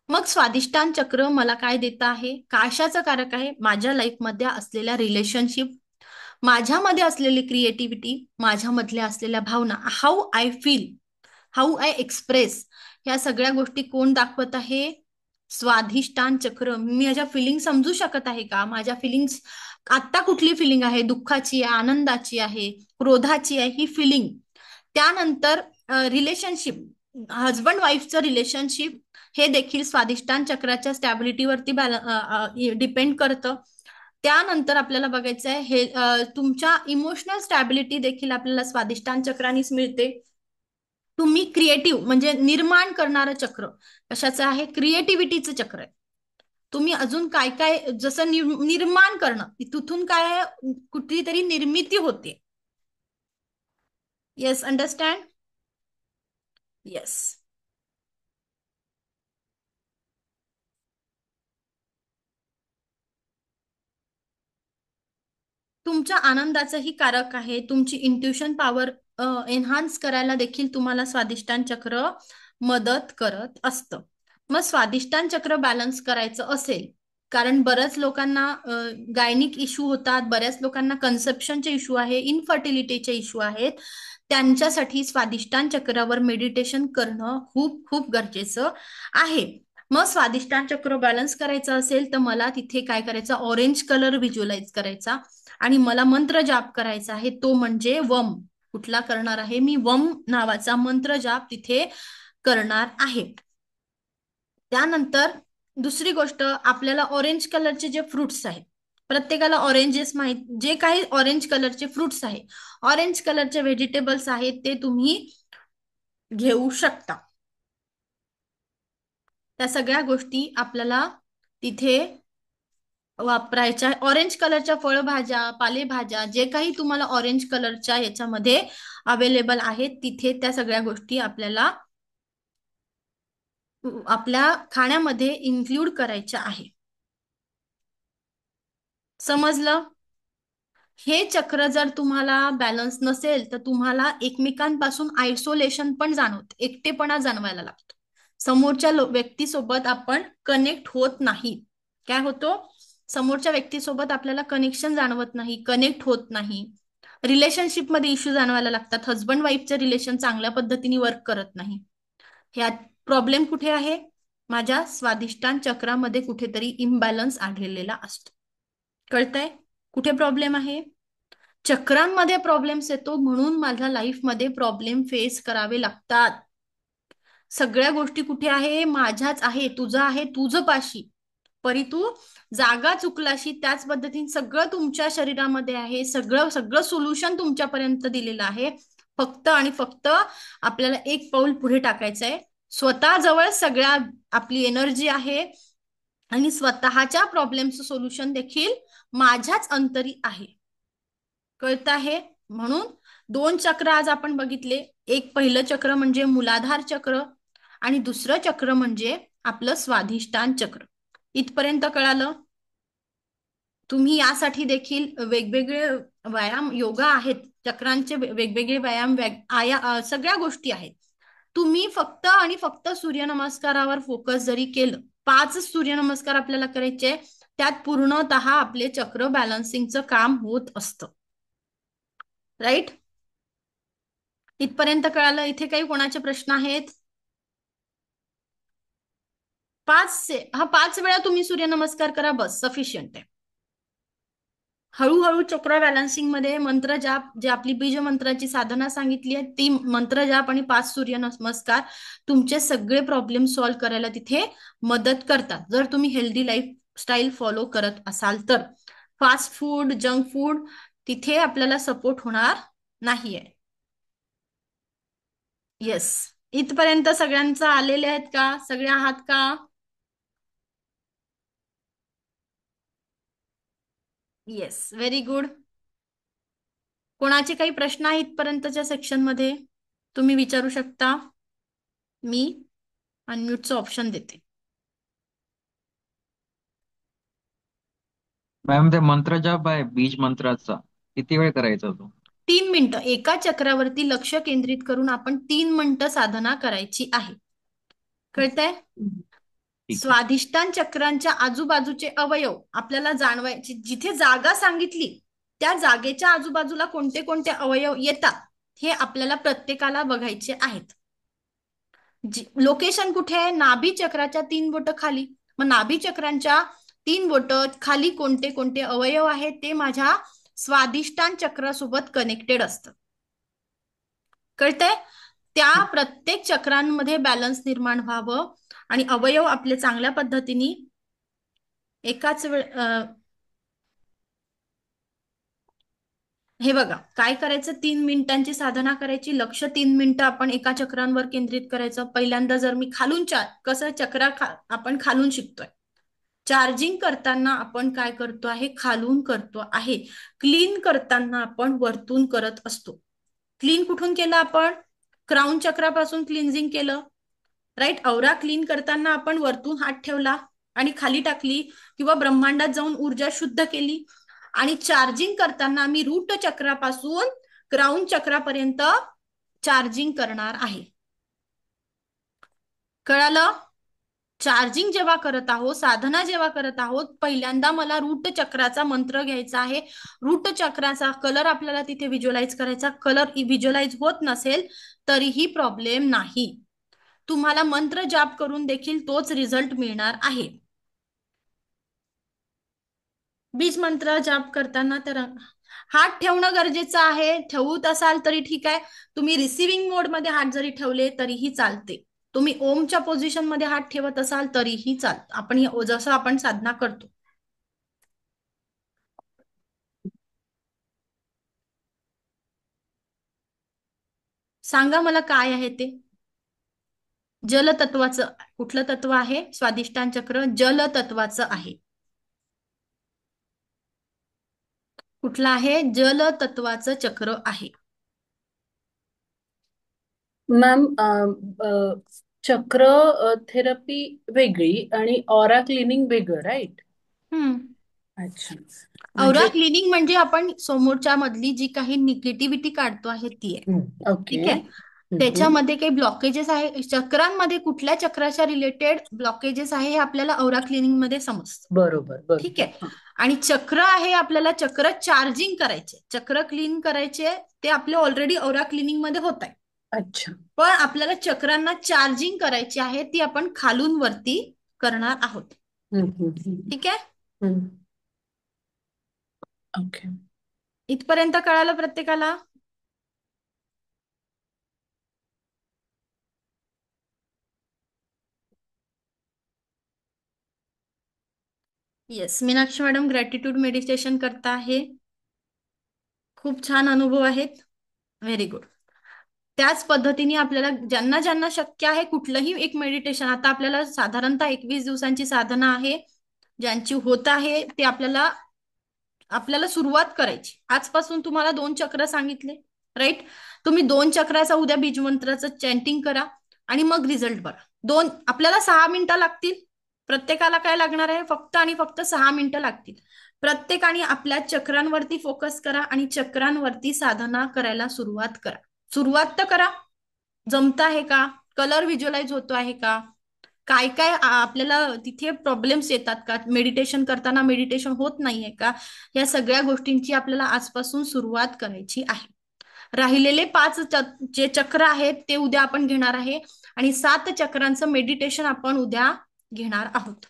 मग स्वाधिष्ठान चक्र मला काय देत आहे? कशाचं कारक आहे? माझ्या लाईफमध्ये असलेल्या रिलेशनशिप, माझ्यामध्ये असलेली क्रिएटिव्हिटी, माझ्यामधल्या असलेल्या भावना, how I feel, how I express, ह्या सगळ्या गोष्टी कोण दाखवत आहे? स्वाधिष्ठान चक्र. मी माझ्या फिलिंग समजू शकत आहे का? माझ्या फिलिंग्स आता कुठली फिलिंग आहे? दुःखाची आहे, आनंदाची आहे, क्रोधाची आहे, ही फिलिंग. त्यानंतर रिलेशनशिप, हजबंड वाईफचं रिलेशनशिप, हे देखील स्वाधिष्ठान चक्राच्या स्टॅबिलिटीवरती डिपेंड करतं. त्यानंतर आपल्याला बघायचं आहे हे तुमच्या इमोशनल स्टॅबिलिटी देखील आपल्याला स्वाधिष्ठान चक्रानेच मिळते. तुम्ही क्रिएटिव्ह म्हणजे निर्माण करणारं चक्र कशाचं आहे? क्रिएटिव्हिटीचं चक्र आहे. तुम्ही अजून काय काय, जसं निर्माण करणं, तिथून काय कुठली तरी निर्मिती होते. Yes, understand? येस. तुमच्या आनंदाचंही कारक आहे. तुमची इंट्युशन पॉवर एन्हान्स करायला देखील तुम्हाला स्वाधिष्ठान चक्र मदत करत असतं. मग स्वाधिष्ठान चक्र बॅलन्स करायचं असेल, कारण बऱ्याच लोकांना गायनिक इश्यू होतात, बऱ्याच लोकांना कन्सेप्शनचे इश्यू आहे, इनफर्टिलिटीचे इश्यू आहेत, त्यांच्यासाठी स्वाधिष्ठान चक्रावर मेडिटेशन करणं खूप खूप गरजेचं आहे. मग स्वाधिष्ठान चक्र बॅलन्स करायचं असेल तर मला तिथे काय करायचं? ऑरेंज कलर व्हिज्युअलाइज करायचा आणि मला मंत्र जाप करायचा आहे, तो म्हणजे वम. कुठला करणार आहे मी? वम नावाचा मंत्र जाप तिथे करणार आहे. त्यानंतर दुसरी गोष्ट, आपल्याला ऑरेंज कलरचे जे फ्रुट्स आहेत, प्रत्येकाला ऑरेंजेस माहित, जे काही ऑरेंज कलरचे फ्रुट्स आहे, ऑरेंज कलरचे व्हेजिटेबल्स आहेत, ते तुम्ही घेऊ शकता. त्या सगळ्या गोष्टी आपल्याला तिथे वापरायच्या. ऑरेंज कलरच्या फळभाज्या, पालेभाज्या, जे काही तुम्हाला ऑरेंज कलरच्या याच्यामध्ये अवेलेबल आहेत, तिथे त्या सगळ्या गोष्टी आपल्याला आपल्या खाण्यामध्ये इन्क्लूड करायच्या आहे. समजलं? हे चक्र जर तुम्हाला बॅलन्स नसेल तर तुम्हाला एकमेकांपासून आयसोलेशन पण जाणवत, एकटेपणा जाणवायला लागतो. समोरच्या व्यक्तीसोबत आपण कनेक्ट होत नाही. काय होतो? समोरच्या व्यक्तीसोबत आपल्याला कनेक्शन जाणवत नाही, कनेक्ट होत नाही. रिलेशनशिपमध्ये इश्यू जाणवायला लागतात. हजबंड वाईफचं रिलेशन चांगल्या पद्धतीने वर्क करत नाही. ह्यात प्रॉब्लेम कुठे आहे? माझ्या स्वाधिष्ठान चक्रामध्ये कुठेतरी इम्बॅलन्स आढळलेला असतो. कळतंय कुठे प्रॉब्लेम आहे? चक्रांमध्ये प्रॉब्लेम्स येतो, म्हणून माझ्या लाईफमध्ये प्रॉब्लेम फेस करावे लागतात. सगळ्या गोष्टी कुठे आहे? माझ्याच आहे, तुझं आहे, तुझं पाशी. परी तू जागा चुकलाशी, त्याच पद्धतीने सगळं तुमच्या शरीरामध्ये आहे, सगळं सगळं सोल्युशन तुमच्यापर्यंत दिलेलं आहे. फक्त आणि फक्त आपल्याला एक पाऊल पुढे टाकायचं आहे. स्वतःजवळ सगळ्या आपली एनर्जी आहे आणि स्वतःच्या प्रॉब्लेमचं सोल्युशन देखील माझ्याच अंतरी आहे. कळत आहे? म्हणून 2 चक्र आज आपण बघितले. एक पहिलं चक्र म्हणजे मूलाधार चक्र आणि दुसरं चक्र म्हणजे आपलं स्वाधिष्ठान चक्र. इथपर्यंत कळालं? तुम्ही यासाठी देखील वेगवेगळे व्यायाम, योगा आहेत, चक्रांचे वेगवेगळे व्यायाम, सगळ्या गोष्टी आहेत. तुम्ही फक्त आणि फक्त सूर्यनमस्कारावर फोकस जरी केलं, 5 सूर्यनमस्कार आपल्याला करायचे, त्यात पूर्णतः आपले चक्र बॅलन्सिंगचं काम होत असतं. राईट? इथपर्यंत कळालं? इथे काही कोणाचे प्रश्न आहेत? 5 वेळा तुम्ही सूर्यनमस्कार करा, बस सफिशियंट आहे. हळूहळू चक्र बॅलन्सिंग मध्ये मंत्र जाप, जे आपली बीज मंत्राची साधना सांगितली आहे, ती मंत्र जाप आणि 5 सूर्यनमस्कार तुमचे सगळे प्रॉब्लेम सॉल्व्ह करायला तिथे मदत करतात, जर तुम्ही हेल्दी लाईफस्टाईल फॉलो करत असाल तर. फास्ट फूड, जंक फूड तिथे आपल्याला सपोर्ट होणार नाहीये. येस, इथपर्यंत सगळ्यांचं आलेले आहेत का? सगळे आहात का? Yes, very good. कोणाचे काही प्रश्न आहेत इथपर्यंतच्या सेक्शन मध्ये? तुम्ही विचारू शकता. मी अनम्यूटचं ऑप्शन देते. मॅम, ते मंत्र जाप आहे बीज मंत्राचा, किती वेळ करायचा तो? 3 मिनिटं. एका चक्रावरती लक्ष केंद्रित करून आपण 3 मिनिटं साधना करायची आहे. कळतंय? स्वाधिष्ठान चक्रांच्या आजूबाजूचे अवयव आपल्याला जाणवायचे, जिथे जागा सांगितली त्या जागेच्या आजूबाजूला कोणते कोणते अवयव येतात हे आपल्याला प्रत्येकाला बघायचे आहेत. लोकेशन कुठे आहे? नाभी चक्राच्या 3 बोट खाली. मग नाभी चक्रांच्या 3 बोट खाली कोणते कोणते अवयव आहेत ते माझ्या स्वादिष्टान चक्रासोबत कनेक्टेड असतं. कळतंय? त्या प्रत्येक चक्रांमध्ये बॅलन्स निर्माण व्हावं आणि अवयव आपले चांगल्या पद्धतीने एकाच वेळ हे बघा काय करायचं, 3 मिनिटांची साधना करायची. लक्ष 3 मिनिटं आपण एका चक्रांवर केंद्रित करायचं. पहिल्यांदा जर मी खालून कसं चक्रा आपण खालून शिकतोय. चार्जिंग करताना आपण काय करतो आहे? खालून करतो आहे. क्लीन करताना आपण वरतून करत असतो. क्लीन कुठून केलं आपण? क्राउन चक्रापासून क्लिन्झिंग केलं, राईट. औरा क्लीन करताना आपण वरतून हात ठेवला आणि खाली टाकली किंवा ब्रह्मांडात जाऊन ऊर्जा शुद्ध केली. आणि चार्जिंग करताना मी रूट चक्रापासून क्राउन चक्रापर्यंत चार्जिंग करणार आहे. कळालं? चार्जिंग जेव्हा करत आहोत, साधना जेव्हा करत आहोत, पहिल्यांदा मला रूट चक्राचा मंत्र घ्यायचा आहे. रूट चक्राचा कलर आपल्याला तिथे व्हिज्युअलाइज करायचा. कलर व्हिज्युअलाइज होत नसेल तरीही प्रॉब्लेम नाही. तुम्हाला मंत्र जाप करून देखील तोच रिझल्ट मिळणार आहे. बीज मंत्र जाप करताना तर हात ठेवणं गरजेचं आहे. ठेवत असाल तरी ठीक आहे. तुम्ही रिसिव्हिंग मोड मध्ये हात जरी ठेवले तरीही चालते. तुम्ही ओमच्या पोझिशन मध्ये हात ठेवत असाल तरीही चालतं. आपण जसं आपण साधना करतो. सांगा मला काय आहे ते? जलतत्वाचं कुठलं तत्व आहे? स्वादिष्टान चक्र जलतत्वाचं आहे. कुठलं आहे? जलतत्वाचं चक्र आहे. मॅम चक्र थेरपी वेगळी आणि ऑरा क्लिनिंग वेगळं, राईट? अच्छा. औरा क्लिनिंग म्हणजे आपण समोरच्या मधली जी काही निगेटिव्हिटी काढतो आहे ती आहे. ठीक आहे. त्याच्यामध्ये काही ब्लॉकेजेस आहे चक्रांमध्ये, कुठल्या चक्राच्या रिलेटेड ब्लॉकेजेस आहे हे आपल्याला औरा क्लिनिंग मध्ये समजतं. बरोबर. ठीक आहे. आणि चक्र आहे आपल्याला चक्र चार्जिंग करायचे, चक्र क्लीन करायचे, ते आपले ऑलरेडी औरा क्लिनिंग मध्ये होत आहे. अच्छा. पण आपल्याला चक्रांना चार्जिंग करायची आहे, ती आपण खालून वरती करणार आहोत. ठीक आहे. ओके. इथपर्यंत कळालं प्रत्येकाला? Yes, Meenakshi madam gratitude meditation करता आहे. खूप छान अनुभव आहेत. Very good. त्याच पद्धतीने आपल्याला ज्यांना ज्यांना शक्य आहे कुठलंही एक मेडिटेशन, आता आपल्याला साधारणतः 21 दिवसांची साधना आहे ज्यांची होत आहे, ते आपल्याला सुरुवात करायची. आजपासून तुम्हाला 2 चक्र सांगितले, राईट. तुम्ही 2 चक्राचा उद्या बीजमंत्राचं चॅन्टिंग करा आणि मग रिझल्ट बघा. आपल्याला 6 मिनिटं लागतील. प्रत्येकाला काय लागणार आहे? फक्त आणि फक्त 6 मिनिटं लागतील. प्रत्येकाने आपल्या चक्रांवरती फोकस करा आणि चक्रांवरती साधना करायला सुरुवात करा. सुरुवात तर करा. जमत आहे का? कलर व्हिज्युअलाइज होतो आहे का? काय काय आपल्याला तिथे प्रॉब्लेम्स येतात का? मेडिटेशन करताना मेडिटेशन होत नाहीये का? या सगळ्या गोष्टींची आपल्याला आजपासून सुरुवात करायची आहे. राहिलेले 5 जे चक्र आहेत ते उद्या आपण घेणार आहे आणि 7 चक्रांचं मेडिटेशन आपण उद्या घेणार आहोत.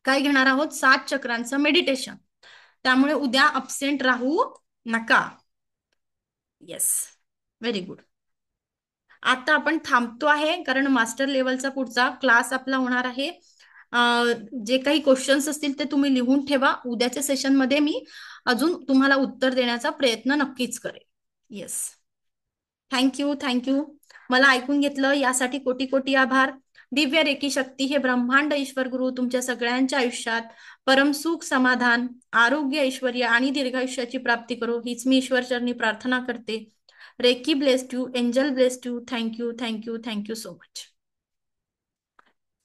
काय घेणार आहोत? 7 चक्रांचं मेडिटेशन. त्यामुळे उद्या अब्सेंट राहू नका. Yes, very good. आता आपण थांबतो आहे कारण मास्टर लेवलचा पुढचा क्लास आपला होणार आहे. जे काही क्वेश्चन्स असतील ते तुम्ही लिहून ठेवा. उद्याच्या सेशन मध्ये मी अजून तुम्हाला उत्तर देण्याचा प्रयत्न नक्कीच करेन. Yes, thank you. मला ऐकून घेतलं यासाठी कोटी कोटी आभार. दिव्य रेकी शक्ती हे ब्रह्मांड ईश्वर गुरु तुमच्या सगळ्यांच्या आयुष्यात परम सुख, समाधान, आरोग्य, ऐश्वर्य आणि दीर्घायुष्याची प्राप्ती करो हीच मी ईश्वर चरणी प्रार्थना करते. Reiki blessed you, angel blessed you. Thank you so much.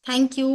Thank you.